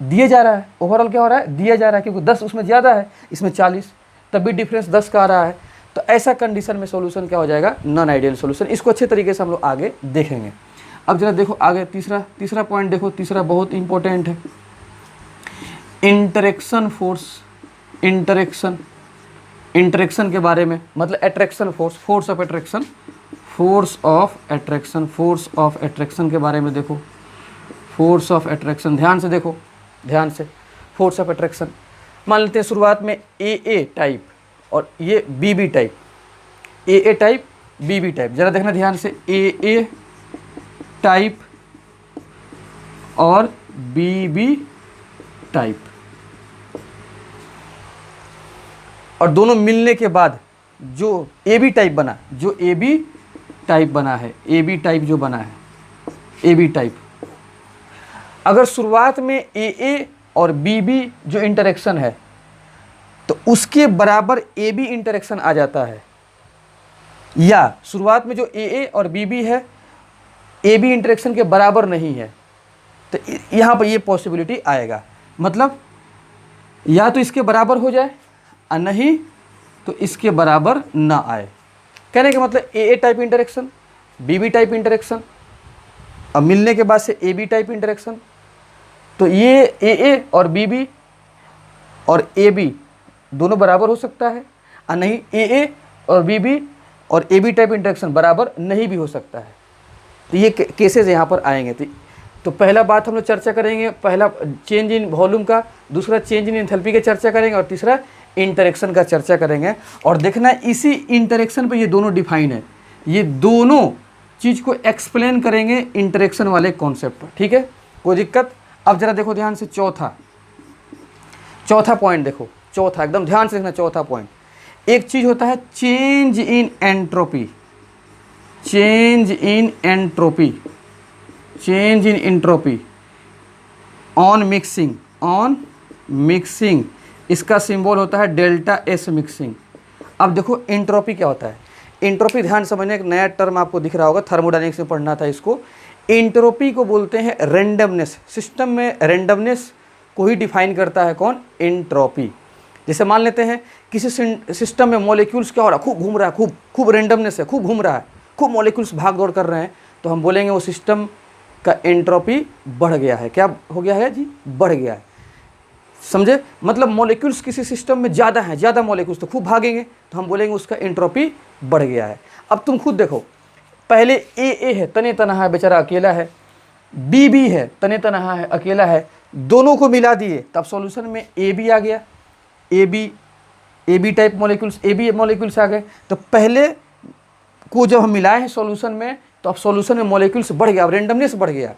दिए जा रहा है, ओवरऑल क्या हो रहा है, दिया जा रहा है, क्योंकि 10 उसमें ज़्यादा है, इसमें 40, तब भी डिफरेंस 10 का आ रहा है। तो ऐसा कंडीशन में सॉल्यूशन क्या हो जाएगा, नॉन आइडियल सॉल्यूशन। इसको अच्छे तरीके से हम लोग आगे देखेंगे। अब जरा देखो आगे तीसरा पॉइंट देखो, तीसरा बहुत इंपॉर्टेंट है, इंटरेक्शन फोर्स। इंटरेक्शन के बारे में, मतलब attraction force, force of attraction, force of attraction, force of attraction के बारे में देखो। फोर्स ऑफ अट्रैक्शन ध्यान से देखो, ध्यान से, फोर्स ऑफ अट्रैक्शन। मान लेते हैं शुरुआत में ए टाइप और ये बी टाइप, ए टाइप बी टाइप, जरा देखना ध्यान से, ए टाइप और बी टाइप, और दोनों मिलने के बाद जो ए बी टाइप बना, जो ए बी टाइप बना है, ए बी टाइप जो बना है, ए बी टाइप, अगर शुरुआत में ए और बी जो इंटरेक्शन है तो उसके बराबर ए बी इंटरेक्शन आ जाता है, या शुरुआत में जो ए और बी है ए बी इंटरेक्शन के बराबर नहीं है, तो यहाँ पर ये पॉसिबिलिटी आएगा, मतलब या तो इसके बराबर हो जाए और नहीं तो इसके बराबर ना आए। कहने का मतलब A type interaction, B type interaction, अब मिलने के बाद से ए बी टाइप इंटरेक्शन, तो ये ए और बी और ए बी दोनों बराबर हो सकता है, और नहीं ए और बी और ए बी टाइप इंटरेक्शन बराबर नहीं भी हो सकता है। तो ये केसेस यहाँ पर आएंगे। तो पहला बात हम लोग चर्चा करेंगे, पहला चेंज इन वॉल्यूम का, दूसरा चेंज इन एंथैल्पी का चर्चा करेंगे, और तीसरा इंटरेक्शन का चर्चा करेंगे। और देखना इसी इंटरेक्शन पे ये दोनों डिफाइन है, ये दोनों चीज़ को एक्सप्लेन करेंगे इंटरेक्शन वाले कॉन्सेप्ट पर, ठीक है, कोई दिक्कत। अब जरा देखो ध्यान से, चौथा पॉइंट देखो, चौथा एकदम ध्यान से देखना, चौथा पॉइंट, एक चीज़ होता है change in entropy, change in entropy, change in entropy on mixing, on mixing, इसका सिंबल होता है डेल्टा एस मिक्सिंग। अब देखो एंट्रोपी क्या होता है, एंट्रोपी ध्यान समझने, एक नया टर्म आपको दिख रहा होगा, थर्मोडायनेमिक्स में पढ़ना था इसको। एंट्रोपी को बोलते हैं रेंडमनेस, सिस्टम में रेंडमनेस को ही डिफाइन करता है कौन, एंट्रोपी। जैसे मान लेते हैं किसी सिस्टम में मॉलिक्यूल्स क्या हो रहा है, खूब घूम रहा है, खूब रेंडमनेस है, खूब घूम रहा है, खूब मॉलिक्यूल्स भाग दौड़ कर रहे हैं, तो हम बोलेंगे वो सिस्टम का एंट्रोपी बढ़ गया है। क्या हो गया है जी, बढ़ गया है, समझे, मतलब मॉलिक्यूल्स किसी सिस्टम में ज़्यादा हैं, ज़्यादा मॉलिक्यूल्स तो खूब भागेंगे, तो हम बोलेंगे उसका एंट्रोपी बढ़ गया है। अब तुम खुद देखो, पहले ए है, तने तनहा है, बेचारा अकेला है, बी है, तने तनहा है, अकेला है, दोनों को मिला दिए तब सॉल्यूशन में ए बी आ गया, A B type molecules, A B molecules आ गए। तो पहले को जब हम मिलाए हैं सॉल्यूशन में, तो अब सॉल्यूशन में मॉलिक्यूल्स बढ़ गया, अब रेंडमनेस बढ़ गया।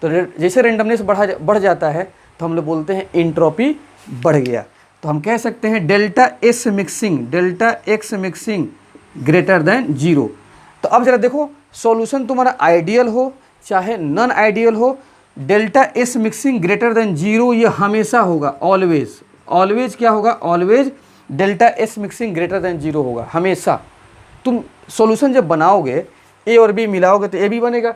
तो जैसे रेंडमनेस बढ़ जाता है तो हम लोग बोलते हैं एंट्रोपी बढ़ गया। तो हम कह सकते हैं delta S mixing, delta x mixing greater than 0। तो अब जरा देखो, सॉल्यूशन तुम्हारा आइडियल हो चाहे नॉन आइडियल हो, delta S mixing greater than 0 ये हमेशा होगा, ऑलवेज, ऑलवेज क्या होगा, always delta S mixing greater than 0 होगा हमेशा। तुम सॉल्यूशन जब बनाओगे, ए और बी मिलाओगे तो ए बी बनेगा।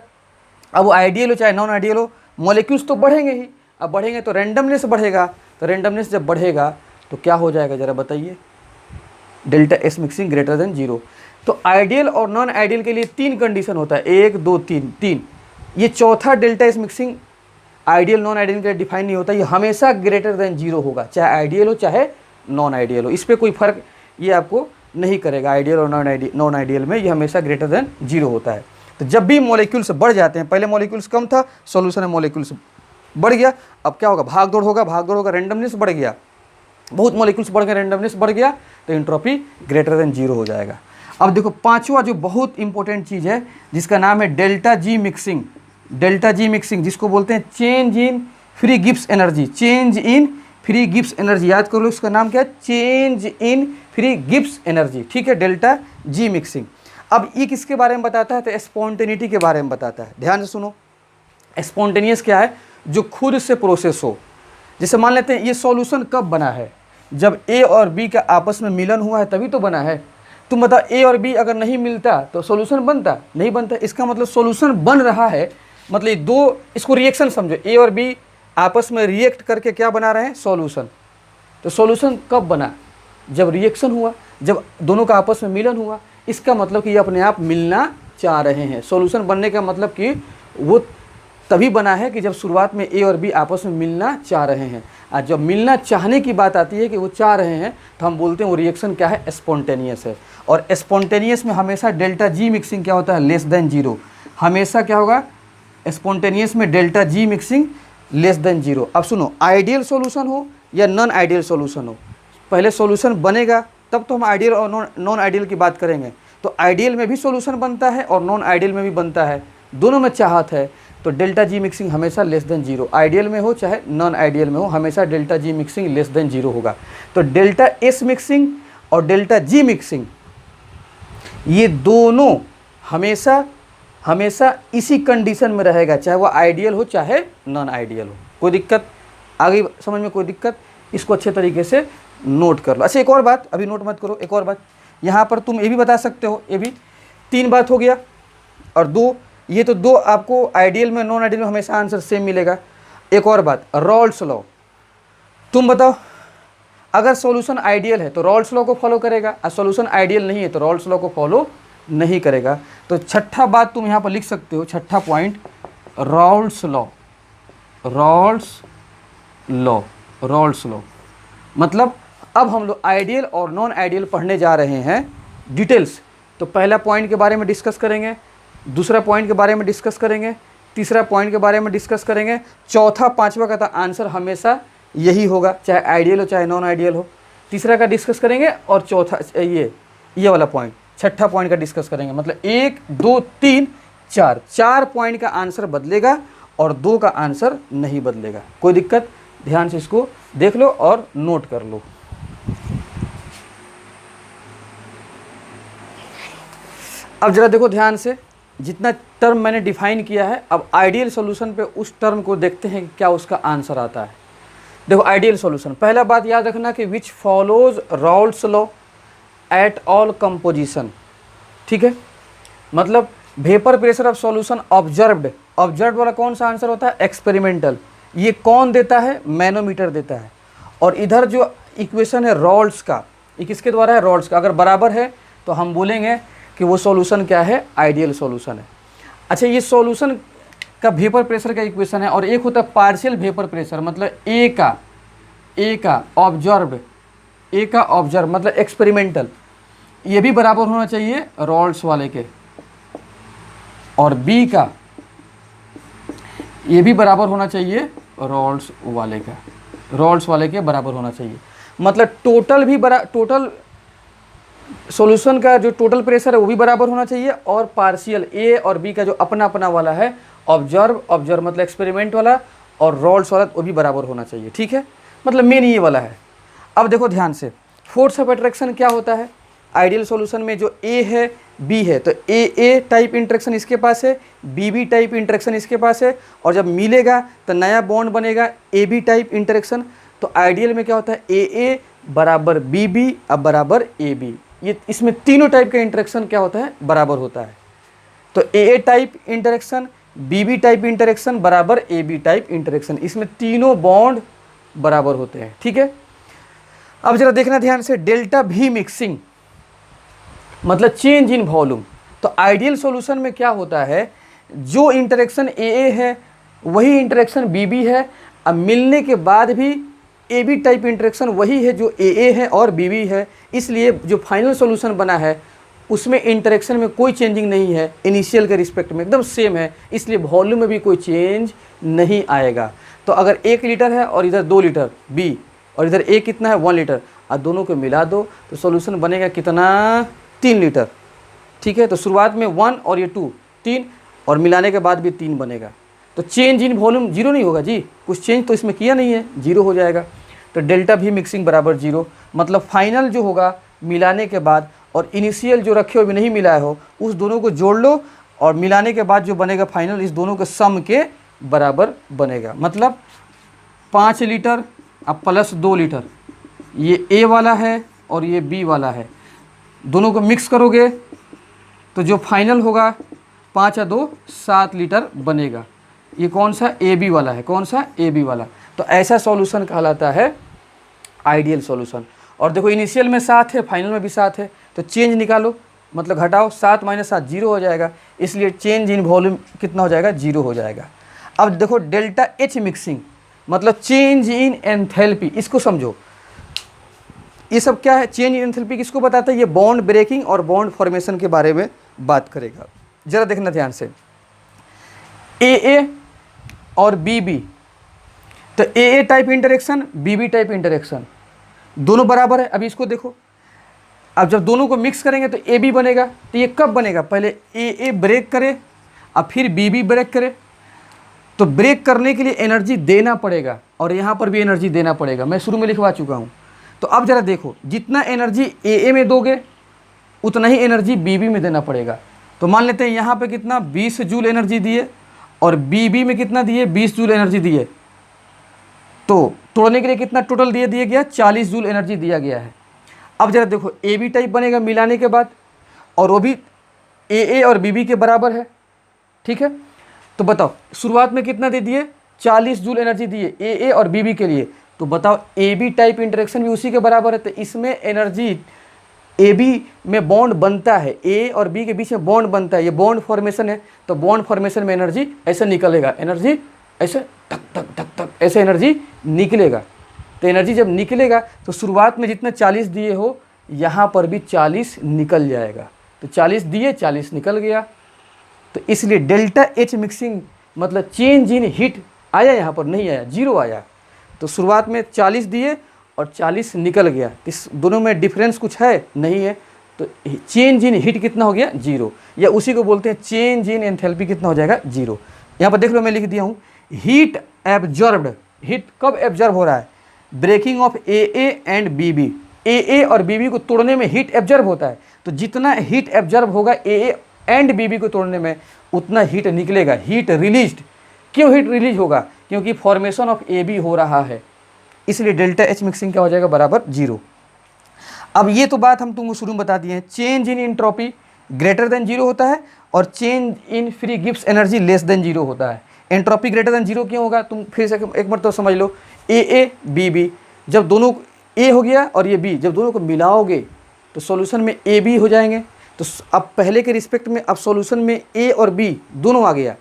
अब वो आइडियल हो चाहे नॉन आइडियल हो, मॉलिक्यूल्स तो बढ़ेंगे ही, अब बढ़ेंगे तो रेंडमनेस बढ़ेगा, तो रेंडमनेस जब बढ़ेगा तो क्या हो जाएगा जरा बताइए, delta S mixing greater than 0। तो आइडियल और नॉन आइडियल के लिए 3 कंडीशन होता है, 1 2 3। ये चौथा delta S mixing ideal non ideal के लिए डिफाइन नहीं होता, ये हमेशा ग्रेटर देन 0 होगा, चाहे आइडियल हो चाहे नॉन आइडियल हो, इस पर कोई फर्क ये आपको नहीं करेगा, आइडियल और नॉन आइडियल में ये हमेशा ग्रेटर देन 0 होता है। तो जब भी मॉलिक्यूल्स बढ़ जाते हैं, पहले मॉलिक्यूल्स कम था, सॉल्यूशन में मॉलिक्यूल्स बढ़ गया, अब क्या होगा, भाग दौड़ होगा, रेंडमनेस बढ़ गया, बहुत मॉलिक्यूल्स बढ़ गए, रेंडमनेस बढ़ गया, तो एंट्रोपी ग्रेटर देन 0 हो जाएगा। अब देखो पांचवा जो बहुत इंपॉर्टेंट चीज़ है, जिसका नाम है delta G mixing, delta G mixing, जिसको बोलते हैं change in free Gibbs energy, change in free Gibbs energy, याद कर लो इसका नाम क्या है, change in free Gibbs energy, ठीक है, डेल्टा जी मिक्सिंग। अब ये किसके बारे में बताता है, तो स्पॉन्टेनिटी के बारे में बताता है। ध्यान से सुनो, स्पॉन्टेनियस क्या है, जो खुद से प्रोसेस हो। जैसे मान लेते हैं ये सॉल्यूशन कब बना है, जब ए और बी का आपस में मिलन हुआ है तभी तो बना है। तुम बताओ ए और बी अगर नहीं मिलता तो सॉल्यूशन बनता, नहीं बनता। इसका मतलब सॉल्यूशन बन रहा है, मतलब ये दो, इसको रिएक्शन समझो, ए और बी आपस में रिएक्ट करके क्या बना रहे हैं, सॉल्यूशन। तो सॉल्यूशन कब बना, जब रिएक्शन हुआ, जब दोनों का आपस में मिलन हुआ। इसका मतलब कि ये अपने आप मिलना चाह रहे हैं। सॉल्यूशन बनने का मतलब कि वो तभी बना है कि जब शुरुआत में ए और बी आपस में मिलना चाह रहे हैं। और जब मिलना चाहने की बात आती है कि वो चाह रहे हैं, तो हम बोलते हैं वो रिएक्शन क्या है, स्पॉन्टेनियस है। और स्पॉन्टेनियस में हमेशा डेल्टा जी मिक्सिंग क्या होता है, लेस देन 0। हमेशा क्या होगा, स्पॉन्टेनियस में delta G mixing less than 0। अब सुनो, आइडियल सॉल्यूशन हो या नॉन आइडियल सॉल्यूशन हो, पहले सॉल्यूशन बनेगा तब तो हम आइडियल और नॉन आइडियल की बात करेंगे। तो आइडियल में भी सॉल्यूशन बनता है और नॉन आइडियल में भी बनता है, दोनों में चाहत है। तो डेल्टा जी मिक्सिंग हमेशा लेस देन 0, आइडियल में हो चाहे नॉन आइडियल में हो, हमेशा delta G mixing less than 0 होगा। तो डेल्टा एस मिक्सिंग और डेल्टा जी मिक्सिंग ये दोनों हमेशा हमेशा इसी कंडीशन में रहेगा, चाहे वो आइडियल हो चाहे नॉन आइडियल हो। कोई दिक्कत, आगे समझ में कोई दिक्कत, इसको अच्छे तरीके से नोट कर लो। अच्छा एक और बात, अभी नोट मत करो, एक और बात यहाँ पर तुम ये भी बता सकते हो, ये भी 3 बात हो गया और 2, ये तो 2 आपको आइडियल में नॉन आइडियल में हमेशा आंसर सेम मिलेगा। एक और बात, रॉल्स लॉ, तुम बताओ अगर सॉल्यूशन आइडियल है तो रॉल्स लॉ को फॉलो करेगा, और सॉल्यूशन आइडियल नहीं है तो रॉल्स लॉ को फॉलो नहीं करेगा। तो छठा बात तुम यहाँ पर लिख सकते हो, छठा point, Rawls law, Rawls law, Rawls law. मतलब अब हम लोग आइडियल और नॉन आइडियल पढ़ने जा रहे हैं डिटेल्स। तो पहला पॉइंट के बारे में डिस्कस करेंगे, दूसरा पॉइंट के बारे में डिस्कस करेंगे, तीसरा पॉइंट के बारे में डिस्कस करेंगे, चौथा पांचवा का आंसर हमेशा यही होगा, चाहे आइडियल हो चाहे नॉन आइडियल हो। तीसरा का डिस्कस करेंगे और चौथा ये वाला पॉइंट, छठा पॉइंट का डिस्कस करेंगे। मतलब 1 2 3 4, 4 पॉइंट का आंसर बदलेगा और 2 का आंसर नहीं बदलेगा। कोई दिक्कत? ध्यान से इसको देख लो और नोट कर लो। अब जरा देखो ध्यान से, जितना टर्म मैंने डिफाइन किया है, अब आइडियल सॉल्यूशन पे उस टर्म को देखते हैं कि क्या उसका आंसर आता है। देखो आइडियल सॉल्यूशन, पहला बात याद रखना कि विच follows Raoult's law at all composition. ठीक है, मतलब vapour pressure of solution observed, observed वाला कौन सा आंसर होता है? एक्सपेरिमेंटल। ये कौन देता है? मैनोमीटर देता है। और इधर जो इक्वेशन है राउल्ट्स का, ये किसके द्वारा है? राउल्ट्स का। अगर बराबर है तो हम बोलेंगे कि वो सॉल्यूशन क्या है? आइडियल सॉल्यूशन है। अच्छा, ये सॉल्यूशन का वेपर प्रेशर का इक्वेशन है, और एक होता है पार्शियल वेपर प्रेशर, मतलब ए का ऑब्जर्व, ए का ऑब्जर्व मतलब एक्सपेरिमेंटल, ये भी बराबर होना चाहिए राउल्ट्स वाले के, और बी का ये भी बराबर होना चाहिए राउल्ट्स वाले का, राउल्ट्स वाले के बराबर होना चाहिए। मतलब टोटल सॉल्यूशन का जो टोटल प्रेशर है वो भी बराबर होना चाहिए, और पार्शियल ए और बी का जो अपना अपना वाला है, ऑब्जर्व मतलब एक्सपेरिमेंट वाला, और राउल्ट्स वाला, वो भी बराबर होना चाहिए। ठीक है, मतलब मेन ये वाला है। अब देखो ध्यान से, फोर्स ऑफ अट्रैक्शन क्या होता है आइडियल सॉल्यूशन में? जो ए है बी है, तो ए टाइप इंटरेक्शन इसके पास है, बी टाइप इंटरेक्शन इसके पास है, और जब मिलेगा तो नया बॉन्ड बनेगा ए बी टाइप इंटरेक्शन। तो आइडियल में क्या होता है? ए बराबर बी अब बराबर ए बी, ये इसमें तीनों टाइप का इंटरेक्शन क्या होता है? बराबर होता है। तो A type interaction, B type interaction बराबर ए बी टाइप इंटरेक्शन, इसमें तीनों बॉन्ड बराबर होते हैं। ठीक है, अब जरा देखना ध्यान से, डेल्टा भी मिक्सिंग मतलब चेंज इन वॉल्यूम। तो आइडियल सॉल्यूशन में क्या होता है? जो इंटरेक्शन ए है वही इंटरेक्शन बी है, अब मिलने के बाद भी ए बी टाइप इंटरेक्शन वही है जो ए है और बी है, इसलिए जो फाइनल सॉल्यूशन बना है उसमें इंटरेक्शन में कोई चेंजिंग नहीं है, इनिशियल के रिस्पेक्ट में एकदम सेम है, इसलिए वॉल्यूम में भी कोई चेंज नहीं आएगा। तो अगर 1 लीटर है और इधर 2 लीटर बी, और इधर ए कितना है? 1 लीटर, और दोनों को मिला दो तो सॉल्यूशन बनेगा कितना? 3 लीटर। ठीक है, तो शुरुआत में 1 और ये 2 3, और मिलाने के बाद भी 3 बनेगा। तो चेंज इन वॉल्यूम 0 नहीं होगा जी, कुछ चेंज तो इसमें किया नहीं है, 0 हो जाएगा। तो डेल्टा भी मिक्सिंग बराबर 0, मतलब फाइनल जो होगा मिलाने के बाद और इनिशियल जो रखे हुए नहीं मिलाए हो, उस दोनों को जोड़ लो और मिलाने के बाद जो बनेगा फाइनल, इस दोनों के सम के बराबर बनेगा। मतलब 5 लीटर अब प्लस 2 लीटर, ये ए वाला है और ये बी वाला है, दोनों को मिक्स करोगे तो जो फाइनल होगा 5 या 2 7 लीटर बनेगा। ये कौन सा? ए बी वाला है। कौन सा? ए बी वाला। तो ऐसा सॉल्यूशन कहलाता है आइडियल सॉल्यूशन। और देखो इनिशियल में 7 है, फाइनल में भी 7 है, तो चेंज निकालो, मतलब घटाओ, 7 - 7 0 हो जाएगा, इसलिए चेंज इन वॉल्यूम कितना हो जाएगा? 0 हो जाएगा। अब देखो डेल्टा एच मिक्सिंग मतलब चेंज इन एंथैल्पी, इसको समझो। ये सब क्या है? चेंज इन एंथैल्पी किसको बताता है? ये बॉन्ड ब्रेकिंग और बॉन्ड फॉर्मेशन के बारे में बात करेगा। जरा देखना ध्यान से, ए और बी, तो A type interaction, B type interaction दोनों बराबर है। अभी इसको देखो, अब जब दोनों को मिक्स करेंगे तो ए बी बनेगा। तो ये कब बनेगा? पहले ए ब्रेक करे अब फिर बी ब्रेक करे। तो ब्रेक करने के लिए एनर्जी देना पड़ेगा, और यहाँ पर भी एनर्जी देना पड़ेगा, मैं शुरू में लिखवा चुका हूँ। तो अब जरा देखो, जितना एनर्जी ए में दोगे उतना ही एनर्जी बी में देना पड़ेगा। तो मान लेते हैं यहाँ पे कितना 20 जूल एनर्जी दिए, और बी में कितना दिए? 20 जूल एनर्जी दिए। तो तोड़ने के लिए कितना टोटल दिया गया? 40 जूल एनर्जी दिया गया है। अब जरा देखो, ए बी टाइप बनेगा मिलाने के बाद, और वो भी ए और बी के बराबर है। ठीक है, तो बताओ शुरुआत में कितना दे दिए? 40 जूल एनर्जी दिए ए और बी के लिए। तो बताओ ए बी टाइप इंटरेक्शन भी उसी के बराबर है, तो इसमें एनर्जी ए बी में बॉन्ड बनता है, ए और बी के बीच में बॉन्ड बनता है, ये बॉन्ड फॉर्मेशन है। तो बॉन्ड फॉर्मेशन में एनर्जी ऐसे निकलेगा, एनर्जी ऐसे टक टक टक टक ऐसे एनर्जी निकलेगा। तो एनर्जी जब निकलेगा तो शुरुआत में जितना 40 दिए हो यहाँ पर भी 40 निकल जाएगा। तो 40 दिए 40 निकल गया। तो इसलिए डेल्टा एच मिक्सिंग मतलब चेंज इन हीट आया, यहाँ पर नहीं आया, 0 आया। तो शुरुआत में 40 दिए और 40 निकल गया, इस दोनों में डिफरेंस कुछ है नहीं है, तो चेंज इन हीट कितना हो गया 0, या उसी को बोलते हैं चेंज इन एंथैल्पी कितना हो जाएगा 0। यहाँ पर देख लो मैं लिख दिया हूँ हीट एब्जॉर्ब्ड, हीट कब एब्जॉर्ब हो रहा है, breaking of A and B, A और बी को तोड़ने में हीट एब्जॉर्ब होता है। तो जितना हीट एब्जॉर्ब होगा ए एंड बी को तोड़ने में उतना हीट निकलेगा, हीट रिलीज्ड। क्यों हीट रिलीज होगा, क्योंकि फॉर्मेशन ऑफ ए बी हो रहा है, इसलिए डेल्टा एच मिक्सिंग क्या हो जाएगा बराबर 0। अब ये तो बात हम तुमको शुरू में बता दिए हैं, change in entropy greater than 0 होता है और change in free Gibbs energy less than 0 होता है। एंट्रोपी ग्रेटर देन 0 क्यों होगा, तुम फिर से एक बार तो समझ लो, ए बी, जब दोनों ए हो गया और ये बी, जब दोनों को मिलाओगे तो सॉल्यूशन में ए बी हो जाएंगे। तो अब पहले के रिस्पेक्ट में अब सॉल्यूशन में ए और बी दोनों आ गया,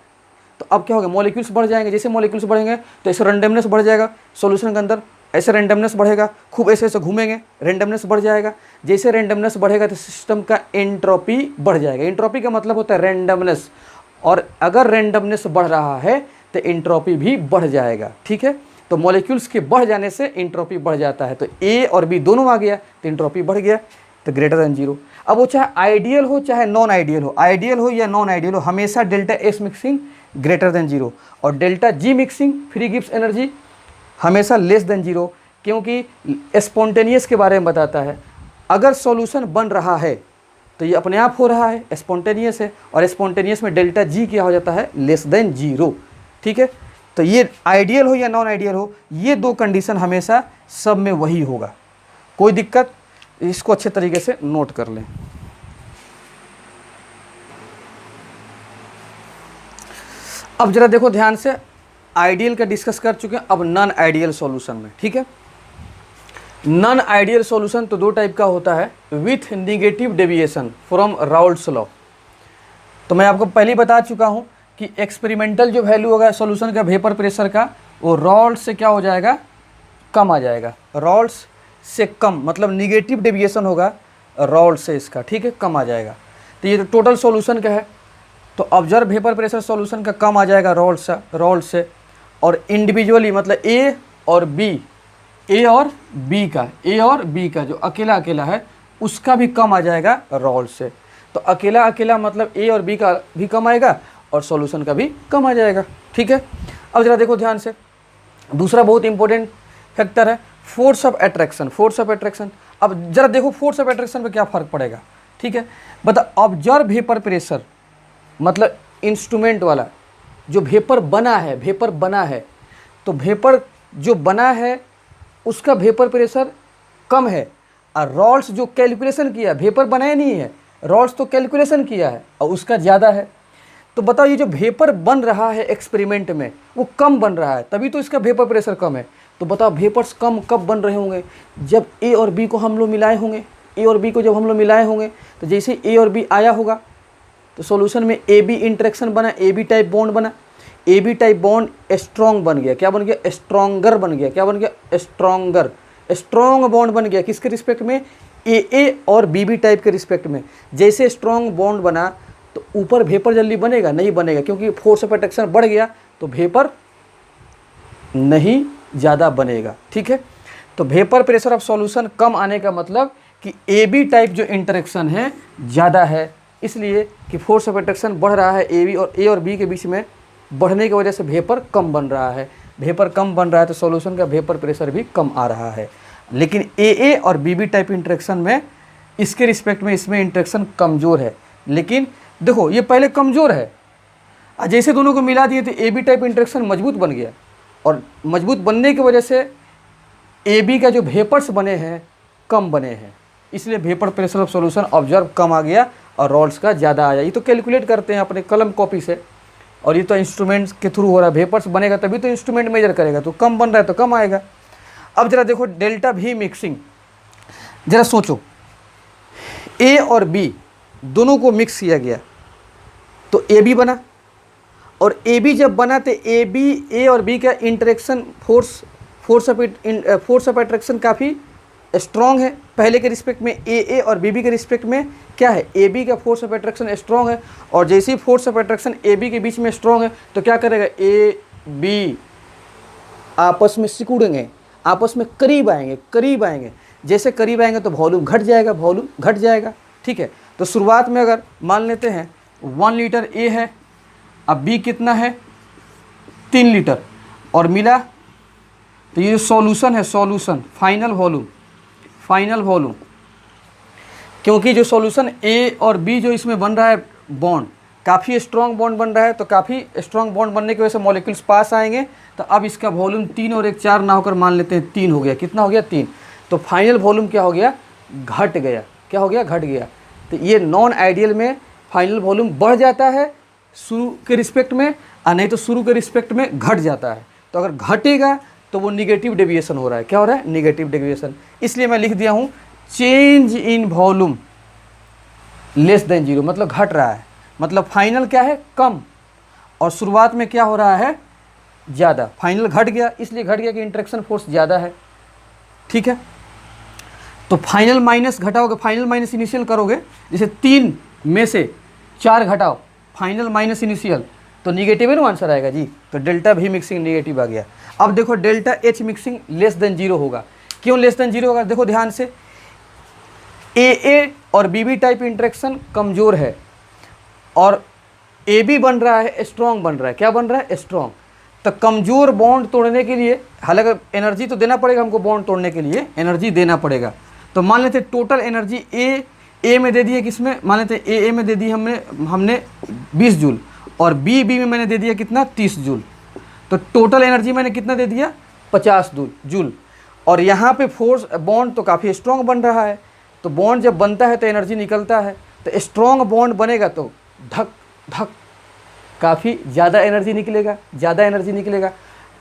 तो अब क्या होगा, मॉलिक्यूल्स बढ़ जाएंगे। जैसे मॉलिक्यूल्स बढ़ेंगे तो ऐसे रैंडमनेस बढ़ जाएगा सॉल्यूशन के अंदर, ऐसे रैंडमनेस बढ़ेगा, खूब ऐसे ऐसे घूमेंगे, रैंडमनेस बढ़ जाएगा। जैसे रैंडमनेस बढ़ेगा तो सिस्टम का एंट्रोपी बढ़ जाएगा। एंट्रोपी का मतलब होता है रैंडमनेस, और अगर रैंडमनेस बढ़ रहा है तो एंट्रोपी भी बढ़ जाएगा। ठीक है, तो मॉलिक्यूल्स के बढ़ जाने से एंट्रोपी बढ़ जाता है। तो ए और बी दोनों आ गया तो एंट्रोपी बढ़ गया, तो ग्रेटर देन 0। अब वो चाहे आइडियल हो चाहे नॉन आइडियल हो, आइडियल हो या नॉन आइडियल हो, हमेशा delta S mixing greater than 0 और delta G mixing free Gibbs energy हमेशा लेस देन 0, क्योंकि स्पॉन्टेनियस के बारे में बताता है। अगर सॉल्यूशन बन रहा है तो ये अपने आप हो रहा है, स्पॉन्टेनियस है, और स्पॉन्टेनियस में डेल्टा जी क्या हो जाता है लेस देन 0। ठीक है, तो ये आइडियल हो या नॉन आइडियल हो, ये दो कंडीशन हमेशा सब में वही होगा। कोई दिक्कत, इसको अच्छे तरीके से नोट कर लें। अब जरा देखो ध्यान से, आइडियल का डिस्कस कर चुके हैं, अब नॉन आइडियल सॉल्यूशन में। ठीक है, नॉन आइडियल सॉल्यूशन तो दो टाइप का होता है, with negative deviation from Raoult's law. तो मैं आपको पहले ही बता चुका हूं कि एक्सपेरिमेंटल जो वैल्यू होगा सॉल्यूशन का वेपर प्रेशर का, वो राउल्ट्स से क्या हो जाएगा, कम आ जाएगा। राउल्ट्स से कम मतलब निगेटिव डेविएशन होगा राउल्ट्स से इसका, ठीक है, कम आ जाएगा। तो ये तो टोटल सॉल्यूशन का है, तो ऑब्जर्व वेपर प्रेशर सॉल्यूशन का कम आ जाएगा राउल्ट्स से, और इंडिविजुअली मतलब ए और बी का जो अकेला अकेला है उसका भी कम आ जाएगा राउल्ट्स से। तो अकेला अकेला मतलब ए और बी का भी कम आएगा और सॉल्यूशन का भी कम आ जाएगा। ठीक है, अब जरा देखो ध्यान से, दूसरा बहुत इंपॉर्टेंट फैक्टर है force of attraction. Force of attraction, अब जरा देखो फोर्स ऑफ अट्रैक्शन पे क्या फ़र्क पड़ेगा। ठीक है, बता, ऑब्जर्व वेपर प्रेशर मतलब इंस्ट्रूमेंट वाला जो वेपर बना है, तो वेपर जो बना है उसका वेपर प्रेशर कम है, और राउल्ट्स जो कैलकुलेशन किया, वेपर बनाया नहीं है, राउल्ट्स तो कैलकुलेशन किया है और उसका ज़्यादा है। तो बताओ ये जो वेपर बन रहा है एक्सपेरिमेंट में वो कम बन रहा है, तभी तो इसका वेपर प्रेशर कम है। तो बताओ वेपर्स कम कब बन रहे होंगे, जब ए और बी को हम लोग मिलाए होंगे। ए और बी को जब हम लोग मिलाए होंगे तो जैसे ए और बी आया होगा तो सॉल्यूशन में ए बी इंटरेक्शन बना, ए बी टाइप बॉन्ड बना, A B type bond strong बन गया। क्या बन गया, स्ट्रॉन्गर बन गया। क्या बन गया, स्ट्रॉन्गर, स्ट्रॉन्ग बॉन्ड बन गया। किसके रिस्पेक्ट में, ए और बी टाइप के रिस्पेक्ट में। जैसे स्ट्रॉन्ग बॉन्ड बना तो ऊपर वेपर जल्दी बनेगा, नहीं बनेगा, क्योंकि फोर्स ऑफ अट्रैक्शन बढ़ गया तो वेपर नहीं ज़्यादा बनेगा। ठीक है, तो वेपर प्रेशर ऑफ सॉल्यूशन कम आने का मतलब कि ए बी टाइप जो इंटरेक्शन है ज़्यादा है, इसलिए कि फोर्स ऑफ अट्रैक्शन बढ़ रहा है ए और बी के बीच में, बढ़ने की वजह से वेपर कम बन रहा है। वेपर कम बन रहा है तो सॉल्यूशन का वेपर प्रेशर भी कम आ रहा है। लेकिन ए और बी टाइप इंटरेक्शन में इसके रिस्पेक्ट में इसमें इंटरेक्शन कमज़ोर है। लेकिन देखो ये पहले कमज़ोर है, जैसे दोनों को मिला दिए तो ए बी टाइप इंटरेक्शन मजबूत बन गया, और मजबूत बनने की वजह से ए बी का जो वेपर्स बने हैं कम बने हैं, इसलिए vapour pressure of solution observe कम आ गया और राउल्ट्स का ज़्यादा आया। ये तो कैलकुलेट करते हैं अपने कलम कॉपी से, और ये तो इंस्ट्रूमेंट्स के थ्रू हो रहा है। वेपर्स बनेगा तभी तो इंस्ट्रूमेंट मेजर करेगा, तो कम बन रहा है तो कम आएगा। अब जरा देखो डेल्टा भी मिक्सिंग, जरा सोचो, ए और बी दोनों को मिक्स किया गया तो ए बी बना, और ए बी जब बना तो ए और बी का इंटरेक्शन फोर्स ऑफ अट्रैक्शन काफ़ी स्ट्रॉन्ग है, पहले के रिस्पेक्ट में ए और बी के रिस्पेक्ट में क्या है, ए बी का फोर्स ऑफ अट्रैक्शन स्ट्रॉन्ग है, और जैसे ही force of attraction A B के बीच में स्ट्रॉन्ग है तो क्या करेगा, ए बी आपस में सिकुड़ेंगे, आपस में करीब आएंगे, जैसे करीब आएंगे तो वॉल्यूम घट जाएगा, ठीक है। तो शुरुआत में अगर मान लेते हैं 1 लीटर ए है, अब बी कितना है 3 लीटर और मिला, तो ये सॉल्यूशन है, सॉल्यूशन फाइनल वॉल्यूम, क्योंकि जो सॉल्यूशन ए और बी जो इसमें बन रहा है बॉन्ड, काफ़ी स्ट्रॉन्ग बॉन्ड बन रहा है, तो काफ़ी स्ट्रॉन्ग बॉन्ड बनने की वजह से मॉलिक्यूल्स पास आएंगे, तो अब इसका वॉल्यूम 3 और 1 4 ना होकर मान लेते हैं 3 हो गया, कितना हो गया 3, तो फाइनल वॉल्यूम क्या हो गया, घट गया। तो ये नॉन आइडियल में फाइनल वॉल्यूम बढ़ जाता है शुरू के रिस्पेक्ट में, और नहीं तो शुरू के रिस्पेक्ट में घट जाता है। तो अगर घटेगा तो वो निगेटिव डेविएशन हो रहा है, क्या हो रहा है, निगेटिव डेविएशन। इसलिए मैं लिख दिया हूँ change in volume less than 0, मतलब घट रहा है, मतलब फाइनल क्या है, कम, और शुरुआत में क्या हो रहा है, ज़्यादा। फाइनल घट गया, इसलिए घट गया कि इंटरेक्शन फोर्स ज़्यादा है, ठीक है। तो फाइनल माइनस घटाओगे, फाइनल माइनस इनिशियल करोगे, जैसे 3 में से 4 घटाओ, फाइनल माइनस इनिशियल, तो निगेटिव है ना आंसर आएगा जी। तो डेल्टा भी मिक्सिंग निगेटिव आ गया। अब देखो delta H mixing less than 0 होगा, क्यों लेस देन 0 होगा, देखो ध्यान से, ए और बी टाइप इंटरेक्शन कमज़ोर है और ए बी बन रहा है, स्ट्रॉन्ग बन रहा है, क्या बन रहा है, स्ट्रॉन्ग। तो कमज़ोर बॉन्ड तोड़ने के लिए, हालांकि एनर्जी तो देना पड़ेगा हमको, बॉन्ड तोड़ने के लिए एनर्जी देना पड़ेगा। तो मान लेते टोटल एनर्जी ए में दे दी है, किसमें, मान लेते ए में दे दी हमने 20 जूल, और बी में मैंने दे दिया कितना, 30 जूल। तो टोटल एनर्जी मैंने कितना दे दिया, 50 जूल। और यहाँ पे फोर्स बॉन्ड तो काफ़ी स्ट्रॉन्ग बन रहा है, तो बॉन्ड जब बनता है तो एनर्जी निकलता है, तो स्ट्रॉन्ग बॉन्ड बनेगा तो धक धक काफ़ी ज़्यादा एनर्जी निकलेगा।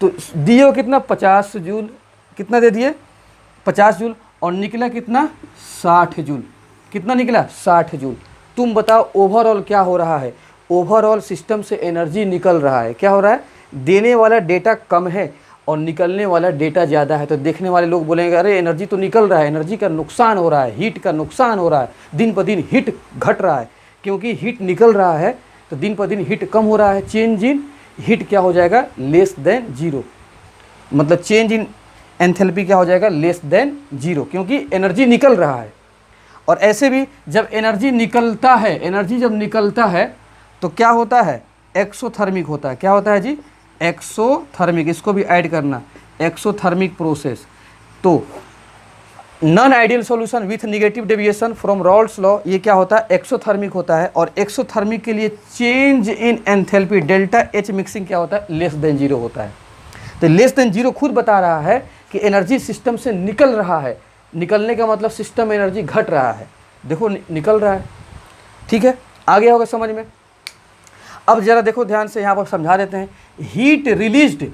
तो दिए कितना, 50 जूल, कितना दे दिए, 50 जूल, और निकला कितना, 60 जूल। कितना निकला, 60 जूल। तुम बताओ ओवरऑल क्या हो रहा है, ओवरऑल सिस्टम से एनर्जी निकल रहा है, क्या हो रहा है, देने वाला डेटा कम है और निकलने वाला डेटा ज़्यादा है। तो देखने वाले लोग बोलेंगे अरे एनर्जी तो निकल रहा है, एनर्जी का नुकसान हो रहा है, हीट का नुकसान हो रहा है, दिन पर दिन हीट घट रहा है, क्योंकि हीट निकल रहा है तो दिन पर दिन हीट कम हो रहा है। चेंज इन हीट क्या हो जाएगा, लेस देन 0, मतलब चेंज इन एंथैल्पी क्या हो जाएगा, लेस देन 0, क्योंकि एनर्जी निकल रहा है। और ऐसे भी जब एनर्जी निकलता है, एनर्जी जब निकलता है तो क्या होता है, एक्सोथर्मिक होता है। क्या होता है जी, एक्सोथर्मिक, इसको भी ऐड करना, एक्सोथर्मिक प्रोसेस। तो non ideal solution with negative deviation from Raoult's law, ये क्या होता है, एक्सोथर्मिक होता है। और एक्सोथर्मिक के लिए change in enthalpy delta H mixing क्या होता है, लेस देन 0 होता है। तो लेस देन 0 खुद बता रहा है कि एनर्जी सिस्टम से निकल रहा है, निकलने का मतलब सिस्टम एनर्जी घट रहा है, देखो निकल रहा है, ठीक है, आ गया होगा समझ में। अब जरा देखो ध्यान से, यहाँ पर समझा देते हैं। Heat released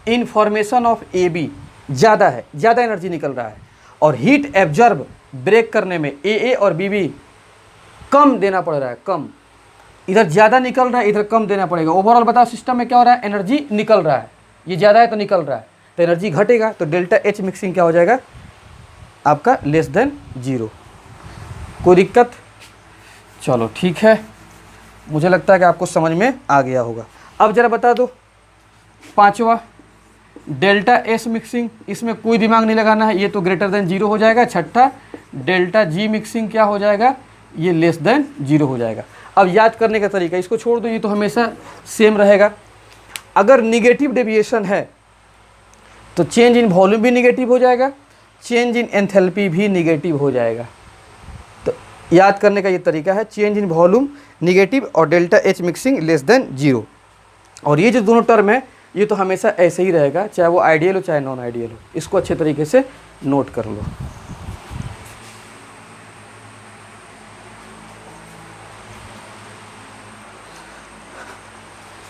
in formation of A B ज़्यादा है, ज़्यादा एनर्जी निकल रहा है, और हीट एब्जॉर्ब ब्रेक करने में ए और बी कम देना पड़ रहा है, कम, इधर ज़्यादा निकल रहा है, इधर कम देना पड़ेगा। ओवरऑल बताओ सिस्टम में क्या हो रहा है, एनर्जी निकल रहा है, ये ज़्यादा है तो निकल रहा है, तो एनर्जी घटेगा, तो डेल्टा एच मिक्सिंग क्या हो जाएगा आपका, लेस देन 0। कोई दिक्कत, चलो ठीक है, मुझे लगता है कि आपको समझ में आ गया होगा। अब जरा बता दो पांचवा, डेल्टा एस मिक्सिंग, इसमें कोई दिमाग नहीं लगाना है, ये तो ग्रेटर देन 0 हो जाएगा। छठा डेल्टा जी मिक्सिंग क्या हो जाएगा, ये लेस देन 0 हो जाएगा। अब याद करने का तरीका, इसको छोड़ दो, ये तो हमेशा सेम रहेगा। अगर निगेटिव डेविएशन है तो चेंज इन वॉल्यूम भी निगेटिव हो जाएगा, चेंज इन एंथैल्पी भी निगेटिव हो जाएगा। तो याद करने का ये तरीका है, चेंज इन वॉल्यूम निगेटिव और delta H mixing less than 0। और ये जो दोनों टर्म है ये तो हमेशा ऐसे ही रहेगा, चाहे वो आइडियल हो चाहे नॉन आइडियल हो। इसको अच्छे तरीके से नोट कर लो।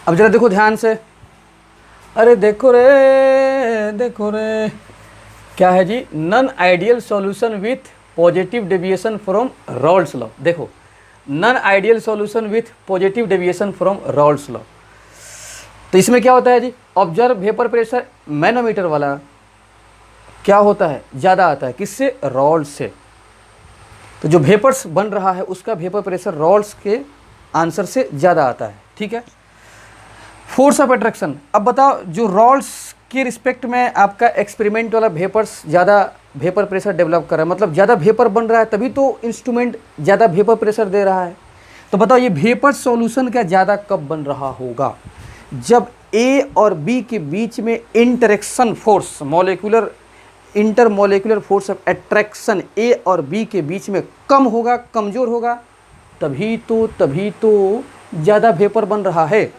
अब जरा देखो ध्यान से, अरे देखो रे क्या है जी, non ideal solution with positive deviation from Raoult's law. देखो non ideal solution with positive deviation from Raoult's law, तो इसमें क्या होता है जी, ऑब्जर्व वेपर प्रेशर मैनोमीटर वाला क्या होता है, ज़्यादा आता है। किससे? रॉड से। तो जो वेपर्स बन रहा है उसका वेपर प्रेशर रॉड्स के आंसर से ज़्यादा आता है। ठीक है। Force of attraction. अब बताओ, जो रॉड्स के रिस्पेक्ट में आपका एक्सपेरिमेंट वाला वेपर्स ज़्यादा वेपर प्रेशर डेवलप कर रहा है, मतलब ज़्यादा वेपर बन रहा है, तभी तो इंस्ट्रूमेंट ज़्यादा वेपर प्रेशर दे रहा है। तो बताओ ये वेपर सॉल्यूशन का ज़्यादा कब बन रहा होगा? जब ए और बी के बीच में interaction force, molecular intermolecular force of attraction A और बी के बीच में कम होगा, कमज़ोर होगा, तभी तो ज़्यादा वेपर बन रहा है।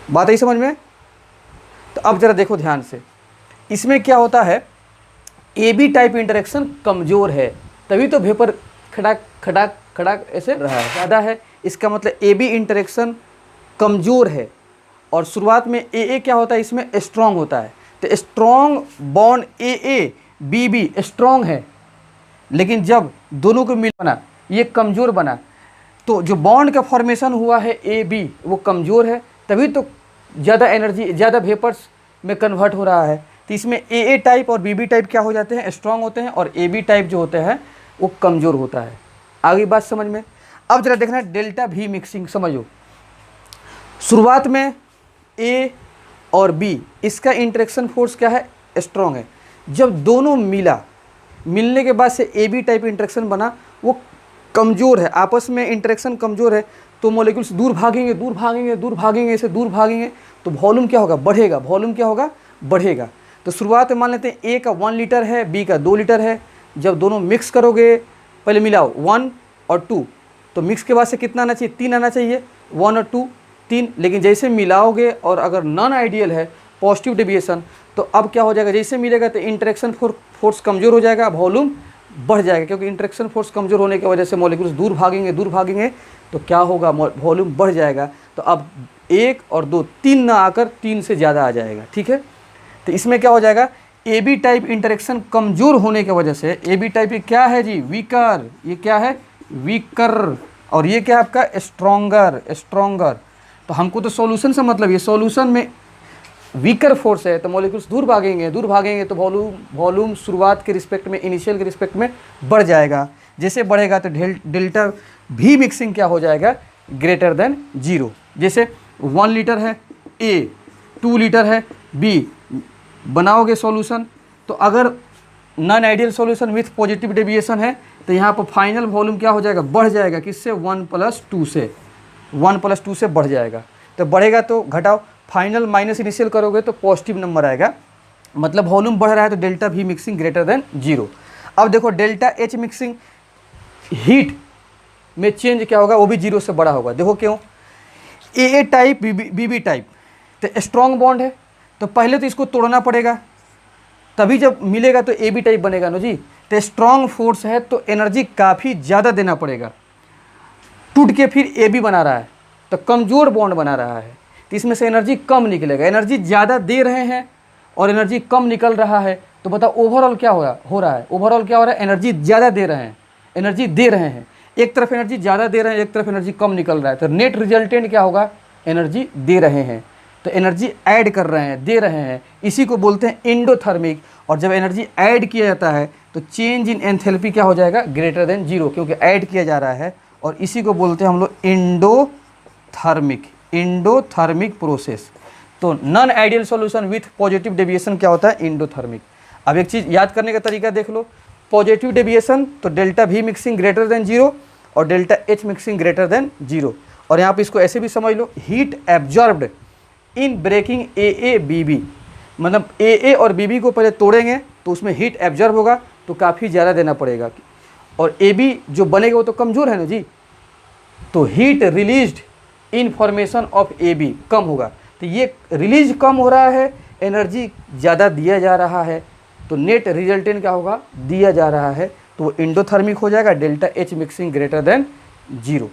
बात आई समझ में? तो अब ज़रा देखो ध्यान से, इसमें क्या होता है, ए बी टाइप इंटरेक्शन कमज़ोर है, तभी तो वेपर खड़ाक खड़ाक खड़ाक ऐसे रहा है, ज़्यादा है। इसका मतलब ए बी इंटरेक्शन कमज़ोर है, और शुरुआत में ए क्या होता है, इसमें स्ट्रॉन्ग होता है। तो strong bond A B B strong है, लेकिन जब दोनों को मिल बना ये कमज़ोर बना, तो जो बॉन्ड का फॉर्मेशन हुआ है ए बी वो कमज़ोर है, तभी तो ज़्यादा एनर्जी ज़्यादा वेपर्स में कन्वर्ट हो रहा है। तो इसमें ए टाइप और बी टाइप क्या हो जाते हैं, स्ट्रॉन्ग होते हैं, और ए बी टाइप जो होते हैं वो कमज़ोर होता है। आगे बात समझ में? अब जरा देखना डेल्टा भी मिक्सिंग समझो। शुरुआत में ए और बी इसका इंटरेक्शन फोर्स क्या है, स्ट्रॉन्ग है। जब दोनों मिलने के बाद से ए बी टाइप इंटरेक्शन बना, वो कमज़ोर है, आपस में इंटरेक्शन कमज़ोर है, तो मॉलिक्यूल्स दूर भागेंगे ऐसे दूर भागेंगे, तो वॉल्यूम क्या होगा, बढ़ेगा। वॉल्यूम क्या होगा, बढ़ेगा। तो शुरुआत में मान लेते हैं ए का 1 लीटर है, बी का 2 लीटर है। जब दोनों मिक्स करोगे, पहले मिलाओ 1 और 2, तो मिक्स के बाद से कितना आना चाहिए, 3 आना चाहिए, 1 और 2 3। लेकिन जैसे मिलाओगे और अगर नॉन आइडियल है, पॉजिटिव डेविएशन, तो अब क्या हो जाएगा, जैसे मिलेगा तो इंटरेक्शन फोर्स कमज़ोर हो जाएगा, वॉल्यूम बढ़ जाएगा, क्योंकि इंटरेक्शन फोर्स कमज़ोर होने की वजह से मॉलिक्यूल्स दूर भागेंगे, तो क्या होगा, वॉल्यूम बढ़ जाएगा। तो अब 1 और 2 3 ना आकर 3 से ज़्यादा आ जाएगा। ठीक है। तो इसमें क्या हो जाएगा, ए बी टाइप इंटरेक्शन कमज़ोर होने की वजह से, ए बी टाइप क्या है जी, वीकर, ये क्या है, वीकर, और ये क्या है आपका, स्ट्रॉन्गर। तो हमको तो सॉल्यूशन से मतलब, ये सॉल्यूशन में वीकर फोर्स है, तो मॉलिक्यूल्स दूर भागेंगे, तो वॉल्यूम शुरुआत के रिस्पेक्ट में, इनिशियल के रिस्पेक्ट में बढ़ जाएगा। जैसे बढ़ेगा तो डेल्टा भी मिक्सिंग क्या हो जाएगा, ग्रेटर देन 0। जैसे 1 लीटर है ए, 2 लीटर है बी, बनाओगे सॉल्यूशन, तो अगर non ideal solution with positive deviation है, तो यहाँ पर फाइनल वॉल्यूम क्या हो जाएगा, बढ़ जाएगा। किससे, 1+2 से, 1+2 से बढ़ जाएगा। तो बढ़ेगा तो घटाओ, फाइनल माइनस इनिशियल करोगे तो पॉजिटिव नंबर आएगा, मतलब वॉल्यूम बढ़ रहा है, तो डेल्टा भी मिक्सिंग ग्रेटर देन 0। अब देखो डेल्टा एच मिक्सिंग, हीट में चेंज क्या होगा, वो भी 0 से बड़ा होगा। देखो क्यों, ए टाइप बी बी टाइप, तो स्ट्रॉन्ग बॉन्ड है, तो पहले तो इसको तोड़ना पड़ेगा, तभी जब मिलेगा तो ए बी टाइप बनेगा ना जी। तो स्ट्रॉन्ग फोर्स है, तो एनर्जी काफ़ी ज़्यादा देना पड़ेगा, टूट के फिर ए बी बना रहा है, तो कमज़ोर बॉन्ड बना रहा है, तो इसमें से एनर्जी कम निकलेगा। एनर्जी ज़्यादा दे रहे हैं और एनर्जी कम निकल रहा है, तो बताओ ओवरऑल क्या हो रहा है, ओवरऑल क्या हो रहा है, एनर्जी ज़्यादा दे रहे हैं, एक तरफ एनर्जी ज़्यादा दे रहे हैं, एक तरफ एनर्जी कम निकल रहा है, तो नेट रिजल्टेंट क्या होगा, एनर्जी दे रहे हैं, तो एनर्जी ऐड कर रहे हैं, दे रहे हैं, इसी को बोलते हैं एंडोथर्मिक। और जब एनर्जी ऐड किया जाता है तो चेंज इन एंथैल्पी क्या हो जाएगा, ग्रेटर देन 0, क्योंकि ऐड किया जा रहा है, और इसी को बोलते हैं हम लोग एंडोथर्मिक प्रोसेस। तो non ideal solution with positive deviation क्या होता है, एंडोथर्मिक। अब एक चीज़ याद करने का तरीका देख लो, पॉजिटिव डेविएशन तो डेल्टा भी मिक्सिंग ग्रेटर देन 0 और delta H mixing greater than 0। और यहाँ पे इसको ऐसे भी समझ लो, heat absorbed in breaking A B B, मतलब ए और बी बी को पहले तोड़ेंगे तो उसमें हीट एब्जॉर्ब होगा, तो काफ़ी ज़्यादा देना पड़ेगा, और ए बी जो बनेगा वो तो कमज़ोर है ना जी, तो heat released in formation of A B कम होगा। तो ये रिलीज कम हो रहा है, एनर्जी ज़्यादा दिया जा रहा है, तो नेट रिजल्टेंट क्या होगा, दिया जा रहा है, तो वो एंडोथर्मिक हो जाएगा, delta H mixing greater than 0।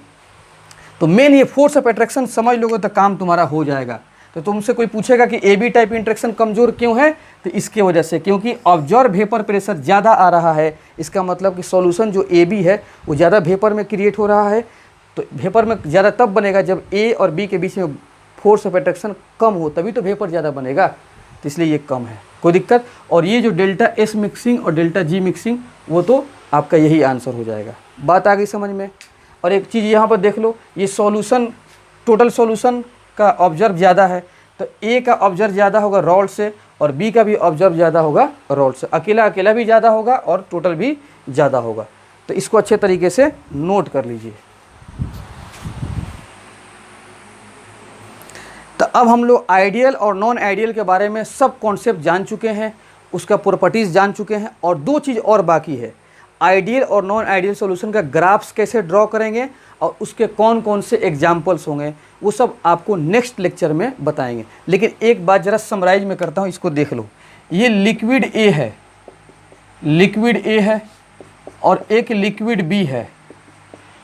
तो मेन ये फोर्स ऑफ अट्रैक्शन समझ लोगे तो काम तुम्हारा हो जाएगा। तो तुमसे कोई पूछेगा कि ए बी टाइप इंट्रैक्शन कमज़ोर क्यों है, तो इसके वजह से, क्योंकि ऑब्जर्व वेपर प्रेशर ज़्यादा आ रहा है। इसका मतलब कि सॉल्यूशन जो ए बी है वो ज़्यादा वेपर में क्रिएट हो रहा है, तो वेपर में ज़्यादा तब बनेगा जब ए और बी के बीच में फोर्स ऑफ अट्रैक्शन कम हो, तभी तो वेपर ज़्यादा बनेगा। तो इसलिए ये कम है, कोई दिक्कत। और ये जो डेल्टा एस मिक्सिंग और डेल्टा जी मिक्सिंग वो तो आपका यही आंसर हो जाएगा। बात आ गई समझ में। और एक चीज़ यहाँ पर देख लो, ये सॉल्यूशन टोटल सॉल्यूशन का ऑब्जर्व ज़्यादा है, तो ए का ऑब्जर्व ज़्यादा होगा रॉड से और बी का भी ऑब्जर्व ज़्यादा होगा रॉड से। अकेला अकेला भी ज़्यादा होगा और टोटल भी ज़्यादा होगा। तो इसको अच्छे तरीके से नोट कर लीजिए। तो अब हम लोग आइडियल और नॉन आइडियल के बारे में सब कॉन्सेप्ट जान चुके हैं, उसका प्रॉपर्टीज़ जान चुके हैं। और दो चीज़ और बाकी है, आइडियल और नॉन आइडियल सॉल्यूशन का ग्राफ्स कैसे ड्रॉ करेंगे और उसके कौन कौन से एग्जाम्पल्स होंगे, वो सब आपको नेक्स्ट लेक्चर में बताएंगे। लेकिन एक बात ज़रा समराइज में करता हूँ, इसको देख लो। ये लिक्विड ए है, लिक्विड ए है और एक लिक्विड बी है,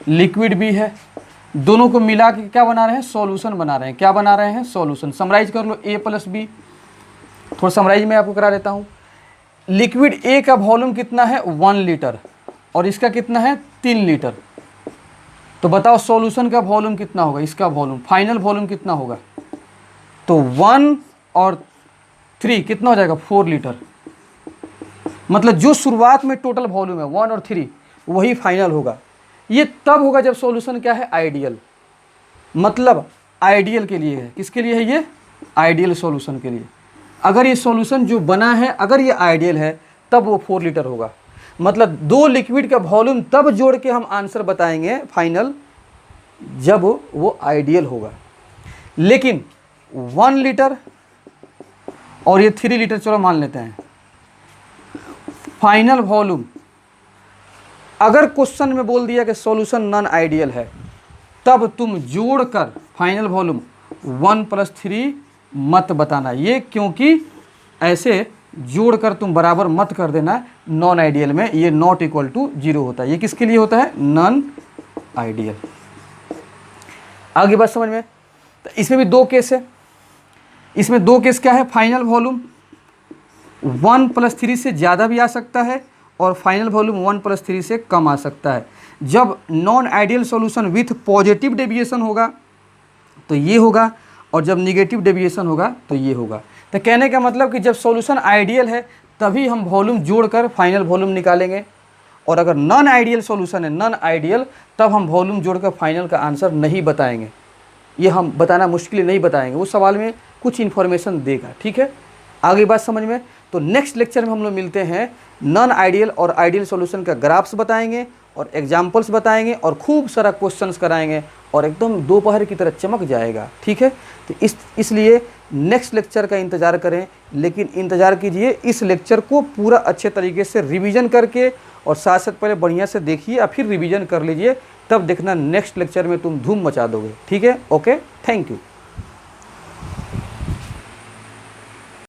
लिक्विड बी है। दोनों को मिला के क्या बना रहे हैं, सॉल्यूशन बना रहे हैं। क्या बना रहे हैं, सॉल्यूशन। समराइज कर लो, ए प्लस बी। थोड़ा समराइज में आपको करा देता हूँ। लिक्विड ए का वॉल्यूम कितना है, 1 लीटर और इसका कितना है, 3 लीटर। तो बताओ सॉल्यूशन का वॉल्यूम कितना होगा, इसका वॉल्यूम, फाइनल वॉल्यूम कितना होगा। तो 1 और 3 कितना हो जाएगा, 4 लीटर। मतलब जो शुरुआत में टोटल वॉल्यूम है 1 और 3 वही फाइनल होगा। ये तब होगा जब सॉल्यूशन क्या है, आइडियल। मतलब आइडियल के लिए है, किसके लिए है ये, आइडियल सॉल्यूशन के लिए। अगर ये सॉल्यूशन जो बना है अगर ये आइडियल है तब वो 4 लीटर होगा। मतलब दो लिक्विड का वॉल्यूम तब जोड़ के हम आंसर बताएंगे फाइनल जब वो आइडियल होगा। लेकिन 1 लीटर और ये 3 लीटर, चलो मान लेते हैं, फाइनल वॉल्यूम अगर क्वेश्चन में बोल दिया कि सॉल्यूशन नॉन आइडियल है, तब तुम जोड़कर फाइनल वॉल्यूम 1 + 3 मत बताना। ये क्योंकि ऐसे जोड़कर तुम बराबर मत कर देना, नॉन आइडियल में ये नॉट इक्वल टू 0 होता है। ये किसके लिए होता है, नॉन आइडियल। आगे बात समझ में। तो इसमें भी 2 केस है। इसमें 2 केस क्या है, फाइनल वॉल्यूम 1 + 3 से ज़्यादा भी आ सकता है और फाइनल वॉल्यूम 1 + 3 से कम आ सकता है। जब non ideal solution with positive deviation होगा तो ये होगा, और जब निगेटिव डेविएशन होगा तो ये होगा। तो कहने का मतलब कि जब सॉल्यूशन आइडियल है तभी हम वॉल्यूम जोड़कर फाइनल वॉल्यूम निकालेंगे, और अगर नॉन आइडियल सॉल्यूशन है, नॉन आइडियल, तब हम वॉल्यूम जोड़कर फाइनल का आंसर नहीं बताएंगे। ये हम बताना मुश्किल नहीं बताएंगे, उस सवाल में कुछ इन्फॉर्मेशन देगा। ठीक है, आगे बात समझ में। तो नेक्स्ट लेक्चर में हम लोग मिलते हैं, नॉन आइडियल और आइडियल सॉल्यूशन का ग्राफ्स बताएंगे और एग्जाम्पल्स बताएंगे और खूब सारा क्वेश्चंस कराएंगे और एकदम दोपहर की तरह चमक जाएगा। ठीक है, तो इसलिए नेक्स्ट लेक्चर का इंतज़ार करें, लेकिन इंतज़ार कीजिए इस लेक्चर को पूरा अच्छे तरीके से रिवीजन करके, और साथ साथ पहले बढ़िया से देखिए और फिर रिवीजन कर लीजिए, तब देखना नेक्स्ट लेक्चर में तुम धूम मचा दोगे। ठीक है, ओके, थैंक यू।